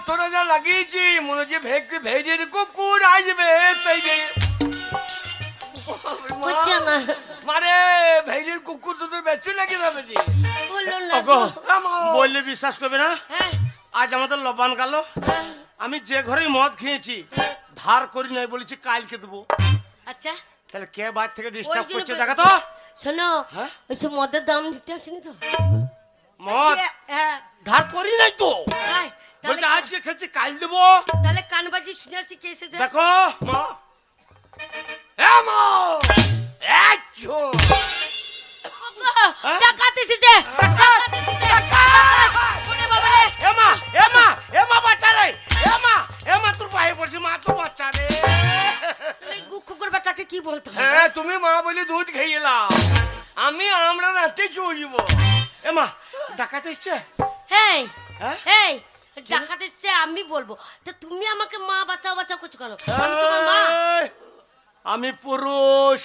তোরা যা লাগিয়েছি মনে হচ্ছে ভেজের কুকুর আসবে তাই রে মানে ভেজের কুকুর তোদের বেচু লাগিয়ে যাবে যে বললে বিশ্বাস করবে না, আজ আমাদের লবান গেল, আমি যে ঘরে মদ খেয়েছি ধার করি নাই বলেছি কালকে দেবো। আচ্ছা তাহলে কে বাইরে থেকে ডিস্টার্ব করছে দেখা তো। শোনো ওইসব মদের দাম দিতে আসেনি তো, মদ ধার করি নাই তো, তাই বলছে আজ যে খেয়েছি কাল দেবো। তাহলে কানবাজি শুনে আসি কে এসেছে দেখো মা ডাকাত এসেছে, কি বলতো? হ্যাঁ তুমি মা বলে দুধ খেয়ে এলাম, আমি আমরা রাতে চলবো। এমা ডাকাত এসছে, হ্যাঁ এই ডাকাত এসছে আমি বলবো, তা তুমি আমাকে মা বাঁচাও বাঁচাও করছো কেন? আমি তোমার মা। আমি পুরুষ,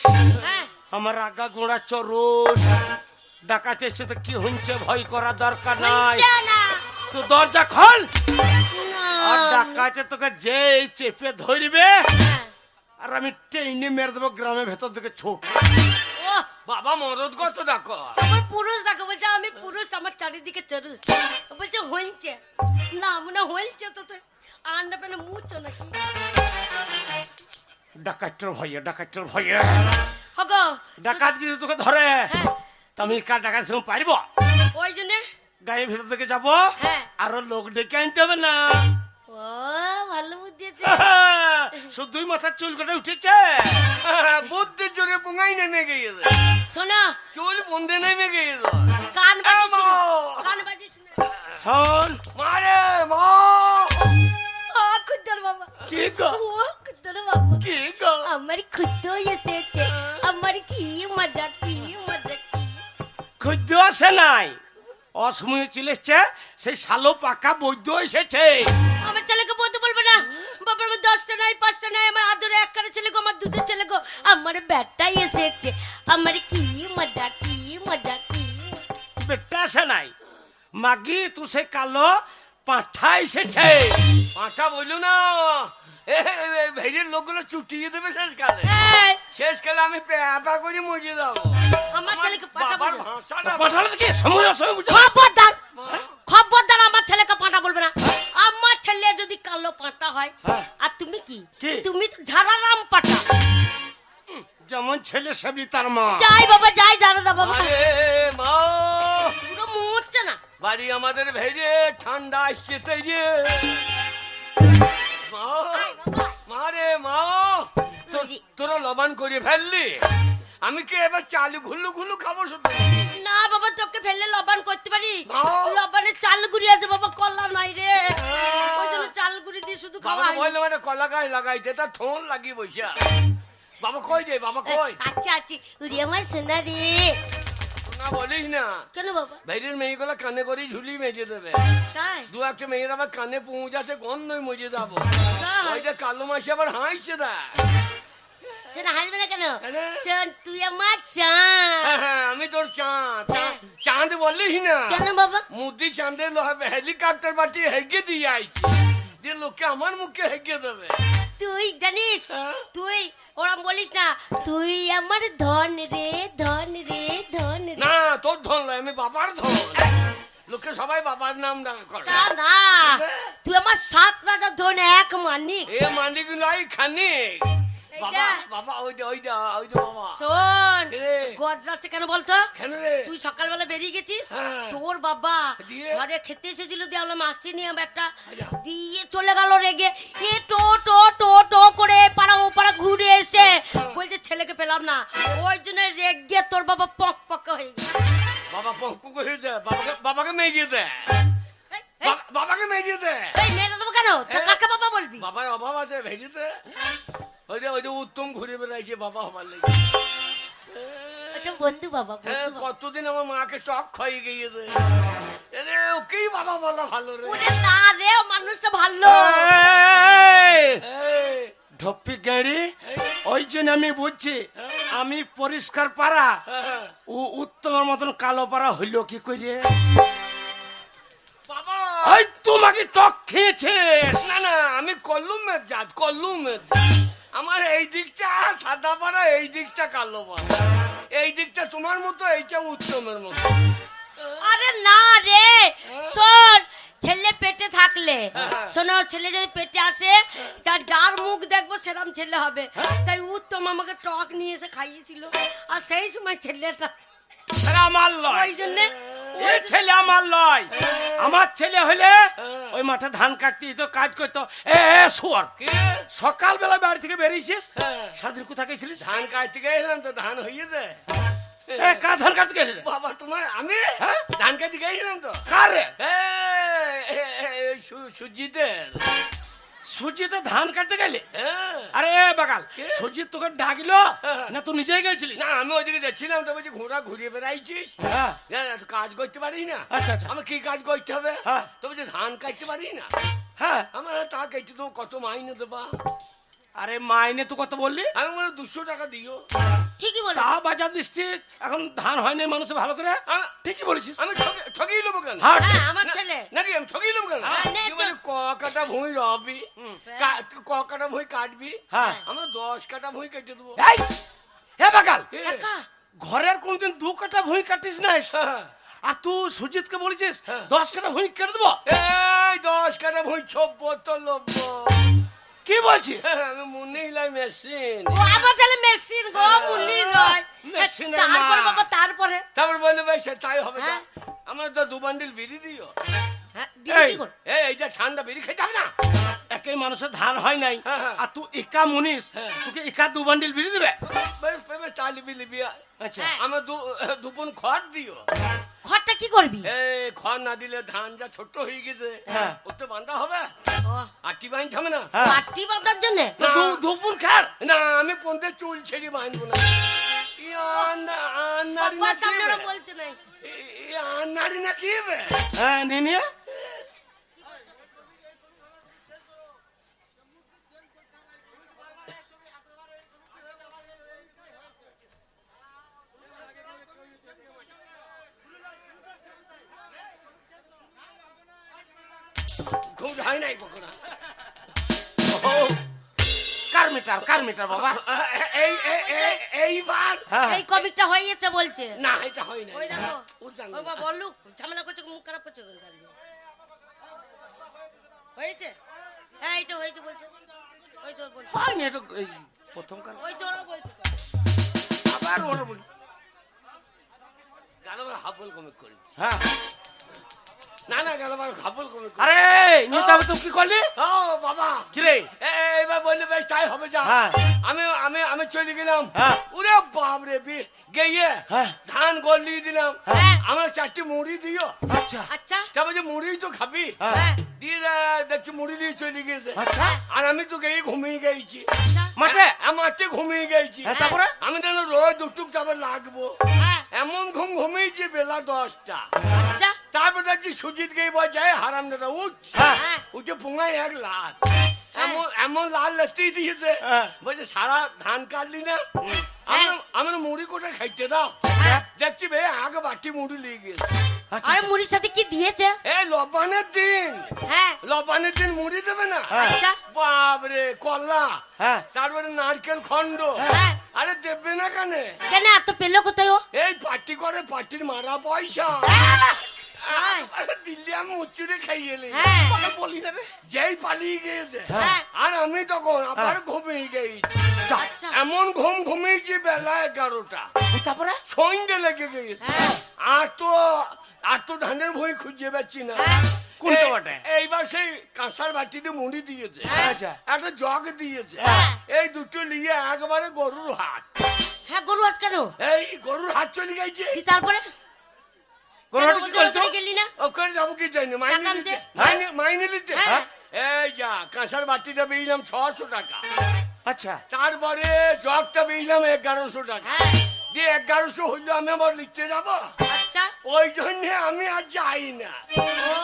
হ্যাঁ আমার আগা গোড়া চরুষ, ডাকাত এসছে তো কি হচ্ছে ভয় করা দরকার নাই, তো দরজা খোল। আর ডাকাতে তোকে যেই চেপে ধরবে আর আমি টেনে মেরে দেবো গ্রামের ভেতর দিকে ছোট। বাবা মরদ কত ডাকো, আমার পুরুষ দেখো বলছে আমি পুরুষ, আমার চারিদিকে চরুষ বলছে হইছে না মনে হইছে তো তুই আন্ডা পেনে মুছো নাকি? ডাকাতের ভয়ে, ডাকাতের ভয়ে হগো ডাকাত যদি তোকে ধরে আমি কার ডাকাত সঙ্গে পারবো? ওই জন্য গায়ের ভেতর দিকে যাবো, আরো লোক ডেকে আনতে হবে না। ও ভালো বুদ্ধি আছে, শুধুই মাথার চুল কাটা উঠেছে, বুদ্ধির জোরে পুঙ্গাই নেমে গিয়েছে। শোনো চুল বন্ধে নেমে গিয়েছে, কান বাজি শুনো, কান বাজি শুনো। শোন মারে মা, ও খুদ্দার বাবা, কি গো ও খুদ্দার বাবা, কি গো আমার খুদ্দো এসেছে, আমার কি মজা, কি মজা। খুদ্দ আসে নাই, অসময়ে চলে এসছে, সেই শালো পাকা বৈদ্য এসেছে। আমার ছেলেকে বলতে বলবো না, বাবার আমার 10টা নাই 5টা নাই, আমার আদরে একখানা ছেলে গো, আমার দুধের ছেলে গো, আমার বেটাই এসেছে, আমার কি মজা, কি মজা, কি বেটা আসে নাই, মাগি তুই সে কালো পাঁঠা এসেছে। পাঁঠা বললো না, ভেড়ের লোকগুলো চুটিয়ে দেবে শেষকালে, এই, শেষকালে আমি পেপা করে মরিয়ে যাবো। আমার ছেলেকে পাঁঠা বাবার বলবে। ভাষাটা পাঁঠালে কি সময় অসময় বুঝে খবরদার, খবরদার আমার ছেলেকে পাঁঠা বলবে না। আমার ছেলে যদি কালো পাঁঠা হয় আর তুমি কি, তুমি তো ঝাড়ারাম পাঁঠা। যেমন ছেলে সেবি তার মা। যাই বাবা যাই, দাঁড়া বাবা, আরে মা, পুরো মরছে না বাড়ি আমাদের ভেড়ে ঠান্ডা আসছে তাই রে মা, মারে মা, তোরা লবান করে ফেললি, আমি কি এবার চালু ঘুল্লু ঘুল্লু খাবো শুধু? না বাবা তোকে ফেললে লবান করতে পারি, লবানের চাল গুড়ি আছে বাবা, কলা নাই রে, ওই জন্য চাল গুড়ি দিয়ে শুধু খাওয়া বাবা হয়। বললে মানে কলা গাছ লাগাইতে তা ঠোন লাগিয়ে বসে বাবা কই রে, বাবা কই? আচ্ছা আচ্ছা উড়ি আমার সোনা রে। না বলিস না, কেন বাবা? ভেড়ের মেয়েগুলো কানে করে ঝুলি মেজে দেবে, তাই দু একটা মেয়ের আবার কানে পৌঁছাচ্ছে গন্ধই মজে যাবো, তাই? ওইটা কালো মাসে আবার হাসছে দা। শোনা হাসবে না কেন? কেন? শোন তুই আমার চাঁদ। হ্যাঁ, আমি তোর চাঁদ, চাঁদ বলিস না, কেন বাবা? মুদি চাঁদের হেলিকপ্টার বাটি হেগে দিয়ে আইছি, যে লোকে আমার মুখে হেগে দেবে। তুই জানিস তুই ওরম বলিস না, তুই আমার ধন রে, ধন রে, ধন রে। না তোর ধন নয়, আমি বাবার ধন, লোকে সবাই বাবার নাম ডাকা করে। তা না, তুই আমার 7 রাজার ধন, এক মানিক। এ মানিক নয় খানিক। বাবা এইটা? বাবা ওইটা বাবা। শোন রে। গজরাচ্ছে কেন বলতো? কেন রে? তুই সকালবেলা বেরিয়ে গেছিস, হ্যাঁ। তোর বাবা দিয়ে? ঘরে খেতে এসেছিল, দিয়ে আমরা আসিনি, আমি একটা আচ্ছা। দিয়ে চলে গেল রেগে, এ টো টো টো টো করে পাড়া ও পাড়া ঘুরে এসে বলছে ছেলেকে পেলাম না, ওই জন্য রেগে তোর বাবা পক পক হয়ে গেছে। বাবা পক হয়ে যায়, বাবাকে মেরিয়ে দেয়, এই, এই, বাবাকে মেরিয়ে দেয়। এই মেয়েটা দেবো কেন? তা কাকে বাবা বলবি? বাবার অভাব আছে ভেজিতে, ওই যে উত্তম ঘুরে বেড়াইছে বাবা হবার লেগে। এটা বন্ধু বাবা, হ্যাঁ, বন্ধু বাবা। কতদিন আমার মাকে টক খাইয়ে গিয়েছে, ওকেই বাবা বলা ভালো রে। ওরে না রে, ও মানুষটা ভালো। এই, ঢপ্পি গাড়ি, ওই জন্য আমি বুঝছি আমি পরিষ্কার পাড়া, ও উত্তমের মতন কালো পাড়া হইল কি করে? বাবা ওই তোমাকে টক খেয়েছিস। না না, আমি কল্লুমের জাত, কল্লুমের জাত। আমার এই দিকটা সাদা পাড়া, এই দিকটা কালো পাড়া, এই দিকটা তোমার মতো, এইটা উত্তমের মতো। আরে না রে, শোন, ছেলে পেটে থাকলে, শোনো, ছেলে যদি পেটে আসে, তার যার মুখ দেখবো সেরকম ছেলে হবে। তাই উত্তম আমাকে টক নিয়ে এসে খাইয়েছিল, আর সেই সময় ছেলেটা আরে আমার লয়, ওই জন্য এই ছেলে আমার লয়। আমার ছেলে হলে ওই মাঠে ধান কাটতে তো কাজ করতো। এ শুয়ার, কি? সকালবেলা বাড়ি থেকে বেরিয়েছিস, হ্যাঁ। সারাদিন কোথায় গেছিলিস? ধান কাটতে গেছিলাম তো, ধান হয়ে যায়। এ কা ধান কাটতে গেলি রে? বাবা তোমার, আমি হ্যাঁ? ধান কাটতে গেছিলাম তো। কার রে? সুজিতের। সুজিতে ধান কাটতে গেলি? হ্যাঁ। আরে বাগাল, কে? সুজিত তোকে ডাকলো হ্যাঁ। না তুই নিজেই গেছিলিস? না, আমি ওইদিকে যাচ্ছিলাম তো, বলছি ঘোড়া ঘুরিয়ে বেড়াইছিস, হ্যাঁ। না না, তুই কাজ করতে পারি না। আচ্ছা আচ্ছা, আমি কি কাজ করতে হবে? হ্যাঁ। তো বলছি ধান কাটতে পারি না। হ্যাঁ। আমার তা কেটে দেবো, কত মাইনে দেবা? আরে মাইনে তুই কত বললি? আমি বলে 200 টাকা দিও। ঠিকই বলো। তা বাজার ডিস্ট্রিক্ট এখন ধান হয়নি মানুষ ভালো করে। আমি- ঠিকই বলেছিস। আমি ঠকিয়ে নেবো কেন? হাট। হ্যাঁ, আমার না- ছেলে। নাকি আমি ঠকিয়ে নেবো কেন? হ্যাঁ, নে তুই বলি ক কাটা ভুঁই রবি, তুই ক কাটা ভুঁই কাটবি, হ্যাঁ। আমরা 10 কাটা ভুঁই কেটে দেবো। এই হে বাগাল, এ, একা? ঘরের কোনদিন 2 কাটা ভুঁই কাটিস না, হ্যাঁ। আর তুই সুজিতকে বলেছিস হ্যাঁ। 10 কাটা ভুঁই কেটে দেবো? এই 10 কাটা ভুঁই ছব্বো তো লব্য। কি বলছিস? আমি মনে হইলাই মেশিন। ও আমার ছেলে মেশিন গো, মুন্নি নয়। মেশিনের তারপরে মা। বাবা, তারপরে তারপর বললে ভাই সে তাই হবে না, হ্যাঁ। আমার তো 2 বান্ডিল বিড়ি দিও। হ্যাঁ, বিড়ি এই। কি করে? এই যে ঠান্ডা বিড়ি খেতে হবে না। একই মানুষের ধান হয় নাই, হ্যাঁ, হ্যাঁ। আর তুই একা মুনিস, হ্যাঁ। তোকে একা 2 বান্ডিল বিড়ি দিবে? বেশ বেশ চালিবি লিবি। আচ্ছা। হ্যাঁ। আমার দুপুন খড় দিও। ঘরটা কি করবি? এই খড় না দিলে ধান যা ছোট হয়ে গেছে, হ্যাঁ। ও তো বান্ধা হবে, ও, আটি বাইন থামে না। হ্যাঁ। পাটি বাঁধার জন্য? তো দুপুর খার। না, আমি পন্দে চুল ছেড়ে বাঁধবো না। আন্নারি না বাবার কি সামনে ওরা হবে? বলতে নাই। আন্নারি না কি হবে? হ্যাঁ নিয়ে খুব হয় নাই কখনো। কার মিটার বাবা? এইবার হ্যাঁ। এই কমিকটা হয়ে গেছে বলছে। না, এটা হয় না। ওই দেখো, ও জানো ও না। বাবা বললু, ঝামেলা করছে, মুখ খারাপ করছে ওখানে দাঁড়িয়ে। হয়েছে? হ্যাঁ, এইটা হয়েছে বলছে। ওই তোর বলছে, হয়নি, এটা এই প্রথম কার। ওই তোর বলছে। আবার ওরা বলি। গালবার হাবল কমে করি। হ্যাঁ। না না, গালবার হাবল কমে করি। আরে নিতে হবে, তুই কি করলি? ও বাবা, কি রে? এইবার বললে বেশ তাই হবে যা। হ্যাঁ। আমি আমি আমি চলে গেলাম। হ্যাঁ। ওরে বাপ রে, গিয়ে হ্যাঁ। ধান গলি দিলাম। হ্যাঁ। আমার 4টি মুড়ি দিও। আচ্ছা আচ্ছা। তারপর যে মুড়ি তো খাবি, হ্যাঁ। হ্যাঁ, দিয়ে দেখছি মুড়ি দিয়ে চলে গেছে। আচ্ছা আর আমি তো গিয়ে ঘুমিয়ে গেছি। আচ্ছা। মাঠে? মাঠে ঘুমিয়ে গেছি। হ্যাঁ, তারপরে? আমি যেন রোজ দুটুক যাবে লাগবো, হ্যাঁ, এমন ঘুমিয়েছি বেলা 10টা। আচ্ছা। তারপর দেখছি সুজিত গিয়ে বাজায় হারাম দাদা উঠ। হ্যাঁ। হ্যাঁ, উঠে পুঙ্গায় 1 লাখ। এমন এমন লাল লাতি দিয়েছে, হ্যাঁ। বলছে সারা ধান কাটলি না, আমার মুড়ি কোটা খাইতে দাও। হ্যাঁ। দেখছি বে আগে বাটি মুড়ি লিয়ে গেছে। আচ্ছা আরে মুড়ির সাথে কি দিয়েছে? এই লবানের দিন, হ্যাঁ, লবানের দিন মুড়ি দেবে না। হ্যাঁ। আচ্ছা। বাপরে, কলা, হ্যাঁ। তারপরে নারকেল খন্ড। হ্যাঁ। আরে দেবে না কানে? কেন এত পেলো কোথায় ও? এই পার্টি করে, পার্টির মারা পয়সা। হ্যাঁ, আরে দিল্লি আমি উচ্চুরে খাইয়ে এলি। হ্যাঁ, বলি না রে। যেই পালিয়ে গিয়েছে, হ্যাঁ। আর আমি তখন আবার ঘুমিয়ে গেছি। আচ্ছা। এমন ঘুমিয়েছি বেলা 11টা, তারপরে? সন্ধ্যে লেগে গেছে। হ্যাঁ। আর তো ধানের ভুঁই খুঁজে পাচ্ছি না। হ্যাঁ। কোনটা বটে? এইবার সেই কাঁসার বাটিতে মুড়ি দিয়েছে, হ্যাঁ। আচ্ছা একটা জগ দিয়েছে। হ্যাঁ। এই দুটো নিয়ে একবারে গরুর হাট। হ্যাঁ, গরু হাট কেন? এই গরুর হাট চলে গেছে। দি তারপরে? গরুহাটে কেন কি ওদের করতো? ওখানে গেলি না? ওখানে যাবো কি জানি, মাইনে টাকা নিতে, আনতে? মাইনে নিতে। হ্যাঁ। এই যা কাঁসার বাটিটা বেরিলাম 600 টাকা, আচ্ছা তারপরে জগটা বেরিলাম 1100 টাকা। হ্যাঁ, দিয়ে 1100 হইলো, আমি আবার লিখতে যাবো, আচ্ছা। ওই জন্য আমি আর যাই না। ও,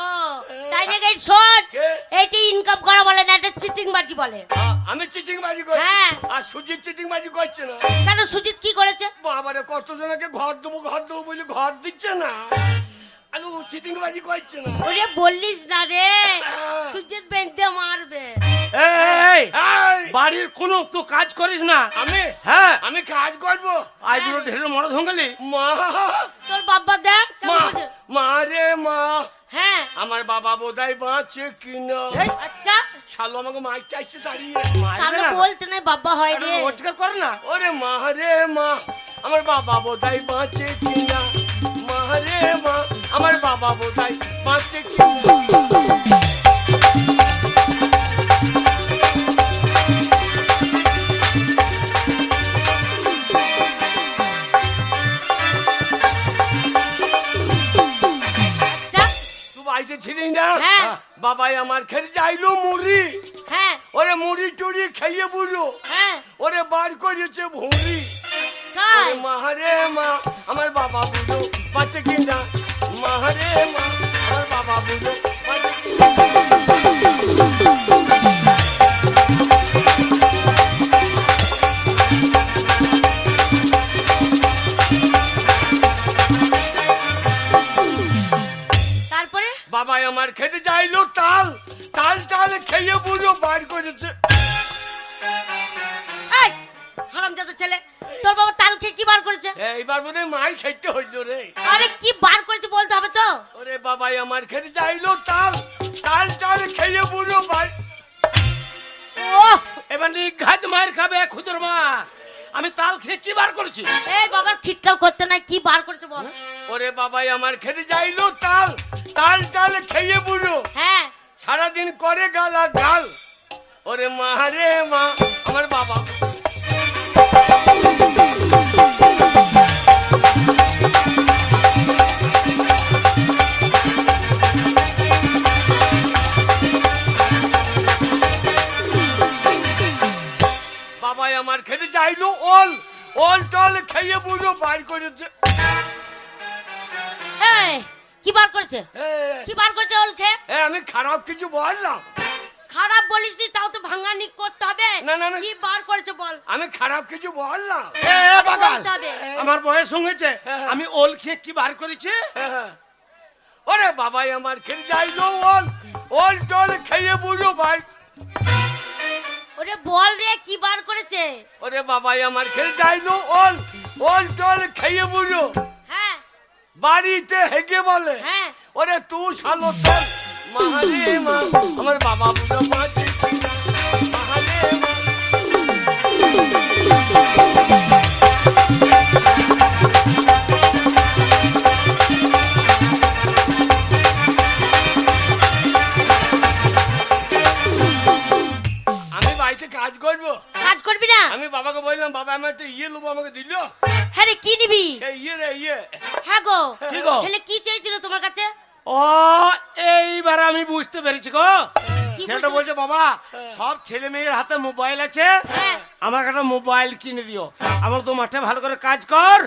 তাই নাকি? এই শোন, কে? এইটা ইনকাম করা বলে না, এটা চিটিং বাজি বলে। আমি চিটিং বাজি করছি, হ্যাঁ। আর সুজিত চিটিং বাজি করছে না। কেন, সুজিত কি করেছে? বাবারে, কতজনকে ঘর দেবো বলে ঘর দিচ্ছে না। আরে ও চিটিংবাজি করছে না। ওরে বললিস না রে, সুজিত বেঁধে মারবে। এই এই, বাড়ির কোনো তো কাজ করিস না? আমি হ্যাঁ, আমি কাজ করবো। আইবুড়ো ঢেলে মরদ হঙ্গালি। মা তোর বাবা দেখ কেমন মা বোঝে। মা রে মা, হ্যাঁ আমার বাবা বোধহয় বাঁচে কিনা। আচ্ছা, শালো আমাকে মাইক চাইছে দাঁড়িয়ে। চালু বলতে নাই বাবা হয় রে। রোজগার করে না? ওরে মা রে মা, আমার বাবা বোধহয় বাঁচে কিনা। মা রে মা, আমার বাবা বোধহয় বাঁচে কিনা। আচ্ছা, তুই বাড়িতে ছিলি না? হ্যাঁ বাবাই আমার খেতে চাইলো মুড়ি। হ্যাঁ ওরে মুড়ি টুড়ি খাইয়ে বুঝলো, হ্যাঁ ওরে বার করেছে ভুঁড়ি। তাই ওরে মা রে মা, আমার বাবা বুঝো বাঁচে কিনা। মা রে মা, আমার বাবা বুঝো বাঁচে কিনা। তারপরে বাবাই আমার খেতে চাইলো তাল, তাল তাল খেয়ে বুঝো বার করেছে। এই হারামজাদা ছেলে, তোর বাবা তাল খেয়ে কি বার করেছে? এইবার বোধহয় মাই খেতে হইলো রে। আরে কি বার করেছে বলতে হবে তো। ওরে বাবাই আমার খেতে চাইলো তাল, তাল তাল খেয়ে বুঝো বার। ও এবার ঘাট মার খাবে খুদর মা। আমি তাল খেয়ে কি বার করেছি? এই বাবার খিটকাল করতে নাই, কি বার করেছে বল। ওরে বাবাই আমার খেতে চাইলো তাল, তাল তাল খেয়ে বুঝো হ্যাঁ সারাদিন করে গালা গাল। ওরে মা রে মা, আমার বাবা। বাবাই আমার খেতে চাইলো ওল, ওল টল খেয়ে বুঝো বার করেছে। এই কি বার করেছে? এ, কি বার করেছে ওল খেয়ে? এ, আমি খারাপ কিছু বললাম? খারাপ বলিস নি, তাও তো ভাঙানি করতে হবে। না, না, না। কি বার করেছে বল। আমি খারাপ কিছু বললাম? এ বাগাল, বলতে হবে। আমার বয়স হয়েছে, আমি ওল খেয়ে কি বার করেছি? ওরে বাবাই আমার খেতে চাইলো ওল, ওল টল খেয়ে বুঝো বার। ওরে বল রে কি বার করেছে? ওরে বাবাই আমার খেতে চাইলো ওল, ওল টল খেয়ে বুঝো হ্যাঁ বাড়িতে হেগে বলে। হ্যাঁ ওরে তুই শালো তোর। মা রে মা, আমার বাবা বুঝো বাঁচে কিনা। মা রে মা। আমি বাড়িতে কাজ করবো। কাজ করবি না? আমি বাবাকে বললাম, বাবা আমার একটা ইয়ে নেবো, আমাকে দিল। হ্যাঁ রে, কি নিবি? সেই ইয়ে রে ইয়ে। হ্যাঁ গো, কি গো? ছেলে কি চেয়েছিল তোমার কাছে? ও এইবার আমি বুঝতে পেরেছি গো। কি ছেলেটা বুঝতে- বলছে, বাবা সব ছেলে মেয়ের হাতে মোবাইল আছে, হ্যাঁ আমাকে একটা মোবাইল কিনে দিও। আমার তো মাঠে ভালো করে কাজ কর,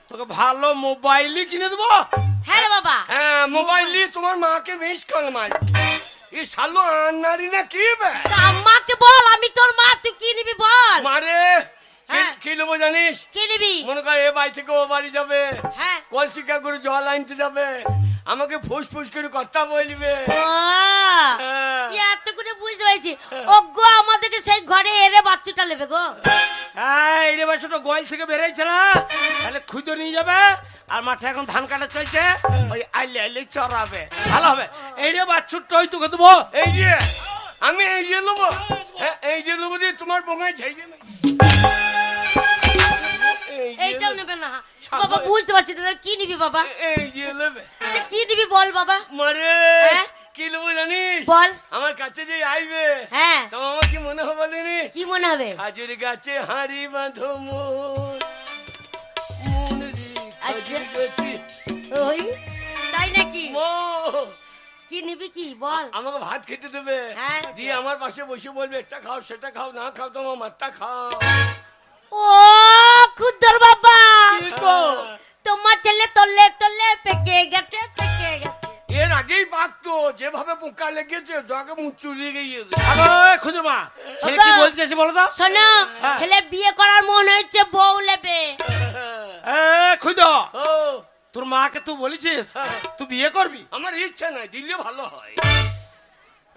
তোকে ভালো মোবাইলই কিনে দেবো। হ্যাঁ রে বাবা। হ্যাঁ, মোবাইল নিয়ে তোমার মাকে মিস কল মার। এই শালো আন্নারি না কি বে? তা আম্মাকে বল, আমি তোর মা, তুই কি নিবি বল। মারে হ্যাঁ। কি নেবো জানিস? কি নিবি? মনে কর এ বাড়ি থেকে ও বাড়ি যাবে, হ্যাঁ কলসিকা করে জল আনতে যাবে, আমাকে ফুস ফুস করে কথা বলবে। ও হ্যাঁ। এত করে বুঝতে পারছি। ও গো, আমাদেরকে সেই ঘরে এরে বাচ্চাটা নেবে গো। হ্যাঁ, এই রে বাচ্চাটা গোয়াল থেকে বেরোইছে না, তাহলে খুঁজে নিয়ে যাবে। আর মাঠে এখন ধান কাটা চলছে, ওই আইলে আইলে চড়াবে, ভালো হবে। এই রে বাচ্চুটা ওই তোকে দেবো। এই যে আমি এই যে নেবো। হ্যাঁ, এই যে নেবো দিয়ে তোমার বোঙায় ঝাইবে না। এইটাও নেবে না বাবা, বুঝতে পারছি না। কি নিবি বাবা? এই যে নেবে। কি নিবি বল বাবা। মারে হ্যাঁ? কি নেবো জানিস? বল। আমার কাছে যে আইবে, হ্যাঁ তো আমার কি মনে হবে জানি? কি মনে হবে? খাজুর গাছে হাঁড়ি বাঁধো মন, মন রে খাজুর গাছে। ওই তাই নাকি? মো, কি নিবি কি বল। আমাকে ভাত খেতে দেবে, হ্যাঁ। দিয়ে আমার পাশে বসে বলবে এটা খাও সেটা খাও, না খাও তোমার মাথা খাও। ও খুদর বাবা, কি গো? তোমার ছেলে তলে তলে পেকে গেছে, পেকে গেছে। এর আগেই পাকতো, যেভাবে পোকা লেগেছে ওটাকে মুখ চুরিয়ে গিয়েছে। খুঁজো মা, ছেলে কি বলছে এসে বলো তো। শোনো, হ্যাঁ। ছেলে বিয়ে করার মন হচ্ছে, বউ নেবে। এ খুঁজো, ও তোর মাকে তুই বলেছিস তুই বিয়ে করবি? আমার ইচ্ছা নাই, দিলে ভালো হয়।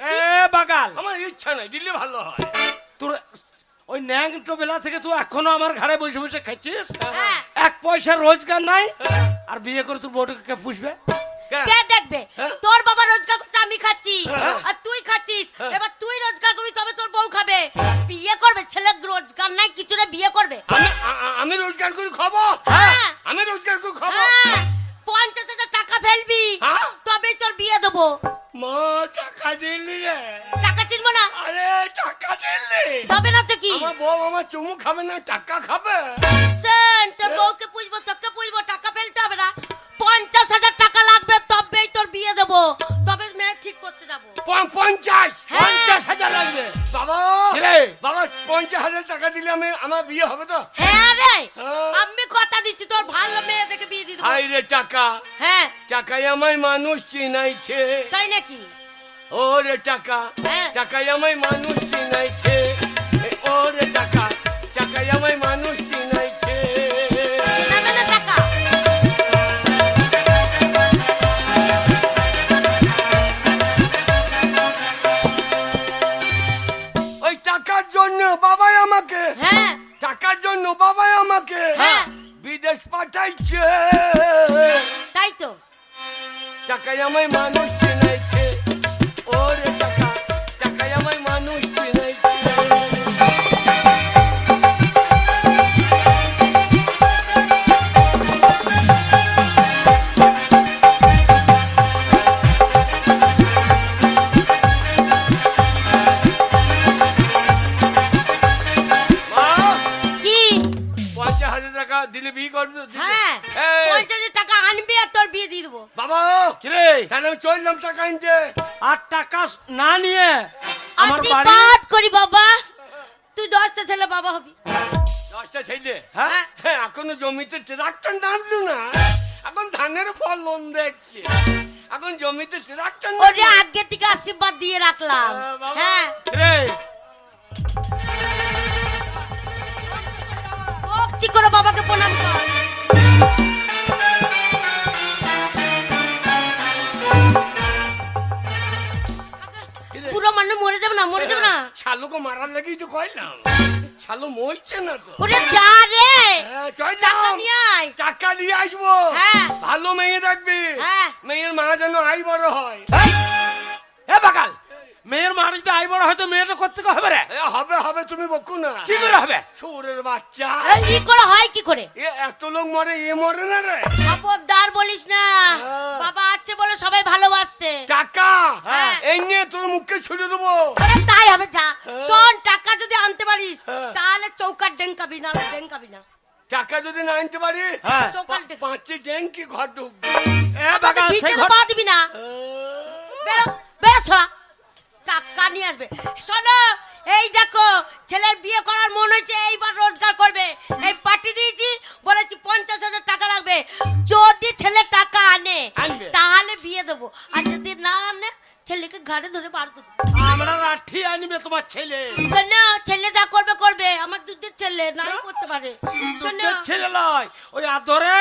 এ বাগাল, আমার ইচ্ছা নাই, দিলে ভালো হয়। তোর ওই ন্যাংটো বেলা থেকে তুই এখনো আমার ঘাড়ে বসে বসে খাচ্ছিস, হ্যাঁ। এক পয়সা রোজগার নাই, আর বিয়ে করে তুই বউটাকে কে পুষবে? কে দেখবে? হ্যাঁ? তোর বাবা রোজগার করছে, আমি খাচ্ছি, হ্যাঁ। আর তুই খাচ্ছিস। হ্যাঁ। এবার তুই রোজগার করবি তবে তোর বউ খাবে। বিয়ে করবে, ছেলে রোজগার নাই কিছু না, বিয়ে করবে। আমি রোজগার করে খাবো। হ্যাঁ। আমি রোজগার করে খাবো। হ্যাঁ, 50,000 টাকা ফেলবি, হ্যাঁ? তবেই তোর বিয়ে দেবো। মা টাকা দিলি রে? টাকা চিনবো না? আরে টাকা দিলি? তবে না তো কি? আমার বউ আমার চুমু খাবে না, টাকা খাবে। শোন, তোর বউকে পুষবো, তোকে পুষবো, টাকা ফেলতে হবে না। 50,000 টাকা লাগবে, তবেই তোর বিয়ে দেবো, তবে মেয়ে ঠিক করতে যাবো। 50? হ্যাঁ। 50,000 লাগবে বাবা, রে। বাবা 50,000 টাকা দিলে আমার বিয়ে হবে তো? হ্যাঁ রে, হ্যাঁ। আমি কথা দিচ্ছি তোর ভালো মেয়ে দেখে বিয়ে দিয়ে দেবো। হাই রে টাকা, হ্যাঁ, টাকায় আমায় মানুষ চিনাইছে। তাই নাকি? ওরে টাকা, হ্যাঁ। টাকায় আমায় মানুষ চিনাইছে। ওরে টাকা, টাকায় আমায় মানুষ চিনাইছে। চিনাবে না টাকা? ওই টাকার জন্য বাবাই আমাকে, হ্যাঁ, টাকার জন্য বাবাই আমাকে হ্যাঁ। বিদেশ পাঠাইছে। তাই তো। টাকায় আমায় মানুষ চিনাইছে। ওরে টাকা, টাকায় আমায় মানুষ চিনাইছে। মা, কি? 50,000 টাকা দিলে বিয়ে করবে? হ্যাঁ, এই, 50,000 টাকা আনবি আর তোর বিয়ে দিয়ে দেবো। বাবা কিরে, তাহলে আমি চললাম টাকা আনতে। আর টাকা না নিয়ে আমার বাড়ি আশীর্বাদ করি বাবা, তুই 10টা ছেলে বাবা হবি। 10টা ছেলে? হ্যাঁ? হ্যাঁ, এখনো জমিতে ট্রাক্টর নামলো না, এখন ধানের ফলন দেখছে। এখন জমিতে ট্রাক্টর ওরে আগে থেকে আশীর্বাদ দিয়ে রাখলাম। হ্যাঁ, বাবা। হ্যাঁ, রে, ভক্তি করে বাবাকে প্রণাম কর। পুরো মানুষ মরে যাবে না, মরে যাবে না। শালুকে মারার লাগেই তো কইলাম, শালু মরছে না তো। ওরে যা রে, হ্যাঁ, টাকা চললাম, নিয়ে আয়। টাকা নিয়ে আসবো। হ্যাঁ। ভালো মেয়ে রাখবি, হ্যাঁ। মেয়ের মা যেন আই বড় হয়। এই, এ বাগাল, মেয়ের মা যদি আই বড় হয়তো মেয়েটা করতে হবে রে। এ, হবে হবে, তুমি বকু না। কি করে হবে? সুরের বাচ্চা, কি করে হয়, কি করে? এ এত লোক মরে, এ মরে না রে। খবরদার বলিস না, হ্যাঁ। বাবা আছে বলে সবাই ভালোবাসছে। টাকা হ্যাঁ। এই নিয়ে তোর মুখে ছুড়ে দেবো। ওরে তাই হবে, যা। শোন, টাকা যদি আনতে পারিস হ্যাঁ। তাহলে চৌকার ডেঙ্কাবি না, ডেঙ্কাবি না। টাকা যদি না আনতে পারি, হ্যাঁ। চৌকার ডেঙ্কা 5টি ট্যাঙ্কি ঘর ঢুকবে। এ বাগাল, সেই ভিতরে ঘর পা দিবি না। বেরো, বেরো ছড়া, টাকা নিয়ে আসবে। শোনো, এই দেখো, ছেলের বিয়ে করার মন হয়েছে, এইবার রোজগার করবে। এই পার্টি দিয়েছি, বলেছি 50,000 টাকা লাগবে। যদি ছেলে টাকা আনে আনবে। তাহলে বিয়ে দেবো, আর যদি না আনে ছেলেকে ঘাড়ে ধরে বার করে দেবো। আমরা লাঠি আনবে তোমার ছেলে। শোনো, ছেলে যা করবে করবে, আমার দুধের ছেলে নাই করতে পারে। শোনো, তোর ছেলে লয়, ওই আদরে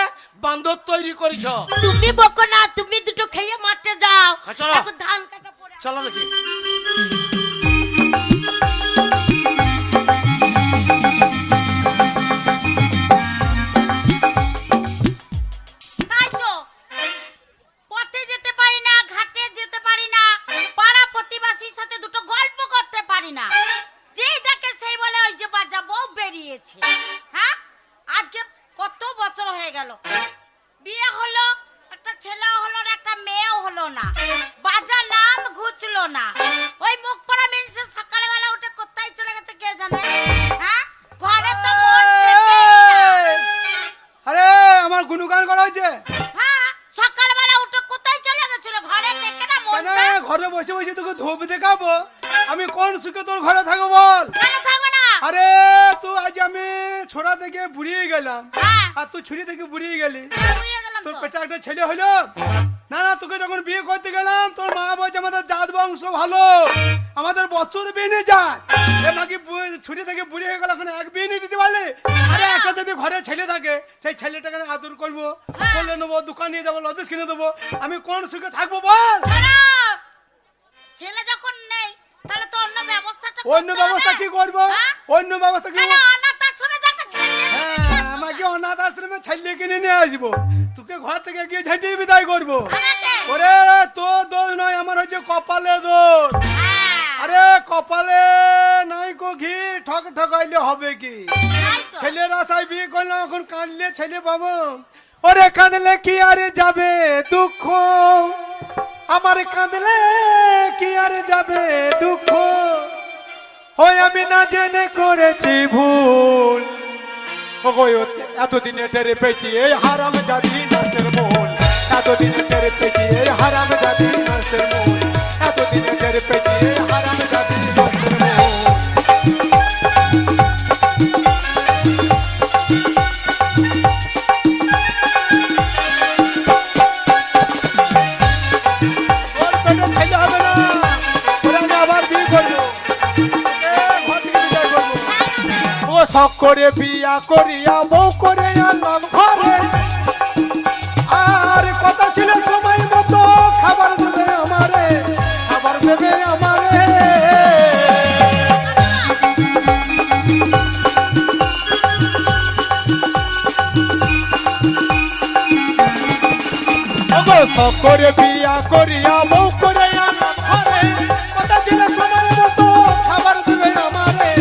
বান্দর তৈরি করিছ। তুমি বকো না, তুমি দুটো খেয়ে মাঠে যাও। হ্যাঁ, চলো। এখন ধান কাটা পড়ে আছে। চলো দেখি। তাই তো, পথে যেতে পারি না, ঘাটে যেতে পারি না, পাড়া প্রতিবেশীর সাথে দুটো গল্প করতে পারি না। যেই দেখে সেই বলে ওই যে বাজা বউ বেরিয়েছে। হ্যাঁ, আজকে কত বছর হয়ে গেল, বিয়ে হলো, একটা ছেলেও হলো না, একটা মেয়েও হলো না, বাজা নাম ঘুচলো না। ওই মুখ পড়া মেনসে সকালবেলা উঠে কোথায় চলে গেছে কে জানে। হ্যাঁ, ঘরে তো মোট থেকেই না। আরে আমার গুণগান করা হয়েছে। হ্যাঁ, সকালবেলা উঠে কোথায় চলে গেছিল, ঘরে থেকে না কেন মনটা। ঘরে বসে বসে তোকে ধূপ দেখাবো? আমি কোন সুখে তোর ঘরে থাকবো বল? কেন থাকবে না? আরে তুই আজ আমি ছোড়া থেকে বুড়িয়ে গেলাম, হ্যাঁ, আর তুই ছুরি থেকে বুড়িয়ে গেলি। বুড়িয়ে গেলাম তোর তো। পেটে একটা ছেলে হলো, না না, তোকে যখন বিয়ে করতে গেলাম তোর মা বলছে আমাদের জাত বংশ ভালো, আমাদের বছর বিয়ে নিয়ে যায়। এ নাকি ছুটি থেকে বুড়ি হয়ে গেল, এখন এক বিয়ে নিয়ে দিতে পারলে। আরে একটা যদি ঘরে ছেলে থাকে সেই ছেলেটাকে আদর করবো, বলে নেবো, দোকান নিয়ে যাবো, লজেস কিনে দেবো, আমি কোন সুখে থাকবো বল? খারাপ। ছেলে যখন নেই তাহলে তো অন্য ব্যবস্থাটা করতে অন্য ব্যবস্থা হবে। কি করবো? হ্যাঁ? অন্য ব্যবস্থা কি কেন করবো? অনাথ আশ্রমে যাকে ছেলে হ্যাঁ, আমাকে অনাথ আশ্রমে ছেলে কিনে নিয়ে আসবো, তোকে ঘর থেকে গিয়ে ঝাঁটিয়ে বিদায় করবো। আমাকে? ওরে তোর দোষ নয়, আমার হচ্ছে কপালে দোষ। হ্যাঁ, আরে কপালে নাই কো ঘি, ঠক ঠকাইলে হবে কি? তাই তো। ছেলের আশায় বিয়ে করলাম, এখন কাঁদলে ছেলে পাবো? ওরে কাঁদলে কি আরে যাবে দুঃখ, আমার কাঁদলে কি আরে যাবে দুঃখ, ওই আমি না জেনে করেছি ভুল। এতদিনে টেরে পেয়েছি এই হারাম জাতি নাচের মূল, এতদিনে টেরে পেয়েছি এই হারাম জাতি নাচের মূল, এতদিনে টেরে পেয়েছি এই হারাম জাতি নাচের মূল। ওর পেটে ছেলে হবে না, ওরে আমি আবার বিয়ে করবো, ঘর থেকে বিদায় করবো। ও শখ করে বিয়া করিয়া বউ করে আনলাম ঘরে, আর কথা ছিল সময় মতো খাবার দেবে আমারে, খাবার দেবে আমারে। ওগো শখ করে বিয়া করিয়া বউ করে আনলাম ঘরে, কথা ছিল সময় মতো খাবার দেবে আমারে,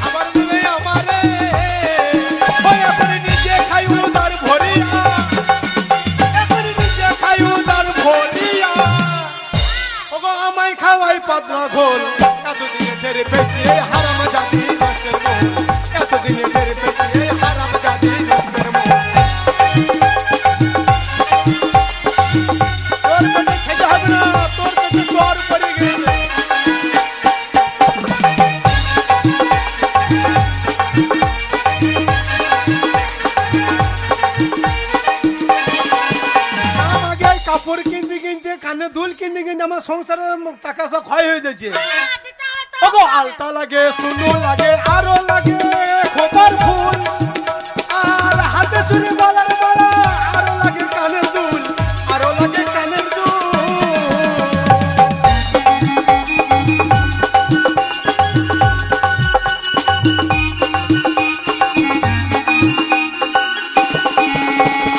খাবার দেবে আমারে। ওই এখন নিজে খাই উদার ভরিয়া, এখন নিজে খাই উদার ভরিয়া। ওগো আমায় খাওয়াই পাতলা ঘোল, এতদিনে টেরে পেয়েছি এই হারাম জাতি নাচের মূল, এতদিনে টেরে পেয়েছি এই হারাম জাতি নাচের মূল। তোর পেটে খেতে হবে না, তোর পেটে জ্বর পড়ে গেছে। আমাকে এই কাপড় কিনতে কিনতে, কানে দুল কিনতে কিনতে আমার সংসারের টাকা সব ক্ষয় হয়ে যাচ্ছে। হ্যাঁ, দিতে হবে তো। ওগো আলতা লাগে, সুনো লাগে, আরো লাগে খোপার ফুল, আর হাতে চুরি গলার মালা, আরো লাগে কানের দুল, আরো লাগে কানের দুল।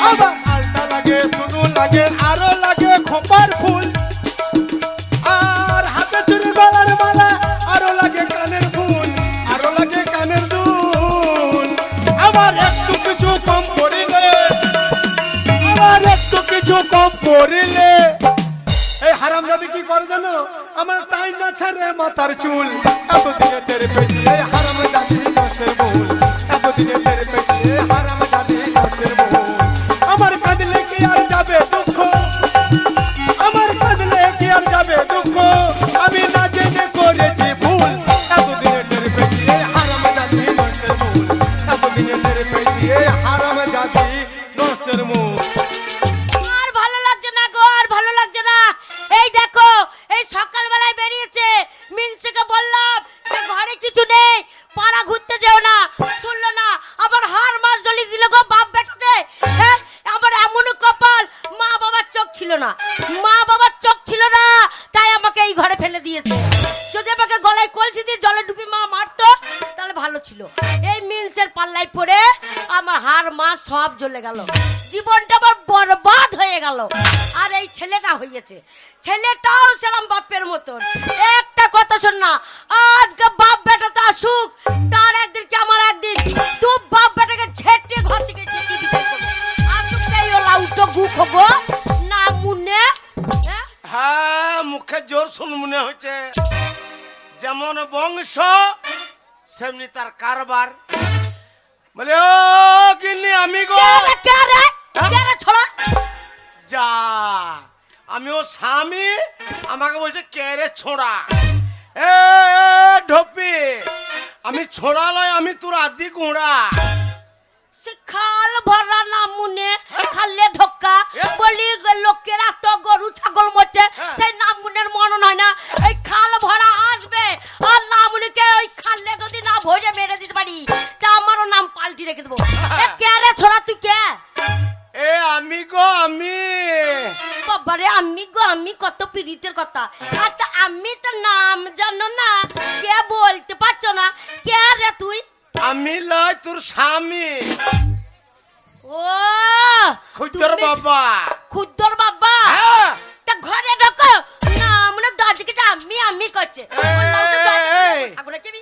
আবার আলতা লাগে, সুনো লাগে, আরো লাগে খোপার ফুল, আর হাতে চুরি গলার মালা, আরো লাগে কানের ফুল, আরো লাগে কানের দুল। আমার একটু কিছু কম পড়িলে, আমার একটু কিছু কম পড়িলে এই হারামজাদি কি করে জানো, আমার টাইম না ছাড়ে মাথার চুল, এতদিনে টের পেয়েছি এই হারামজাদি নাচের মূল, এতদিনে টের পেয়েছি এই হারামজাদি নাচের মূল। আমার কাঁদলে কি আর যাবে দুঃখ, আমার কাঁদলে কি আর যাবে দুঃখ, আমি না জেনে করেছি ভুল, এতদিনে টের পেয়েছি এই হারামজাদি নাচের মূল, এতদিনে টের পেয়েছি এই হারামজাদি নাচের মূল। আর ভালো লাগছে না গো, আর ভালো লাগছে না। এই দেখো, এই সকালবেলায় বেরিয়েছে, মিনসেকে বললাম যে ঘরে কিছু নেই, পাড়া ঘুরতে যেও না, শুনলো না, আবার হার মাস জ্বলি দিল গো বাপ বেটাতে। হ্যাঁ, আবার এমন কপাল, মা বাবার চোখ ছিল না, মা বাবার চোখ ছিল না, তাই আমাকে এই ঘরে ফেলে দিয়েছে। যদি আমাকে গলায় কলসি দিয়ে জলে ডুবি মা মারতো তাহলে ভালো ছিল। এই মিলসের পাল্লায় পড়ে আমার হার মাস সব জ্বলে গেল, জীবনটা আমার বরবাদ হয়ে গেল। আর এই ছেলেটা হয়েছে, ছেলেটাও সেরকম বাপের মতন। একটা কথা শোন না, আজকে বাপ বেটাটা আসুক, তার একদিন কি আমার একদিন, তুই বাপ বেটাকে ঝেঁটে ঘর থেকে ঝেঁটে বিদায় করবো। আসুক তাই ওলা উঠো গু খবো না মুনে। হ্যাঁ? হ্যাঁ, মুখে জোর শুন মনে হচ্ছে, যেমন বংশ সেমনি তার কারবার। বলে ও গিন্নি আমি গো, কে রে কে রে ছোড়া? যা আমি ও স্বামী, আমাকে বলছে কে রে ছোড়া। এ ঢোপি, আমি ছোড়া লয়, আমি তোর আদি গুঁড়া। সে খাল ভরা নামুনে খালে ঢোকা বলি লোকেরা তো গরু ছাগল মরছে সেই নামুনের মনন হয় না এই খাল ভরা আসবে আর নামুনিকে ওই খালে যদি না ভরে মেরে দিতে পারি তা আমারও নাম পাল্টি রেখে দেবো কে রে ছোড়া তুই কে এ আমি গো আমি বাবারে আমি গো আমি কত পীড়িতের কথা আচ্ছা আমি তো নাম জানো না কে বলতে পারছো না কে রে তুই আমি লয় তোর স্বামী ও খুচর তুমি- বাবা খুদ্দর বাবা হ্যাঁ। তা ঘরে ঢোকো না মানে দরজাকে আমি করছে বললাম তো দরজাকে এই। সাগরে কেবি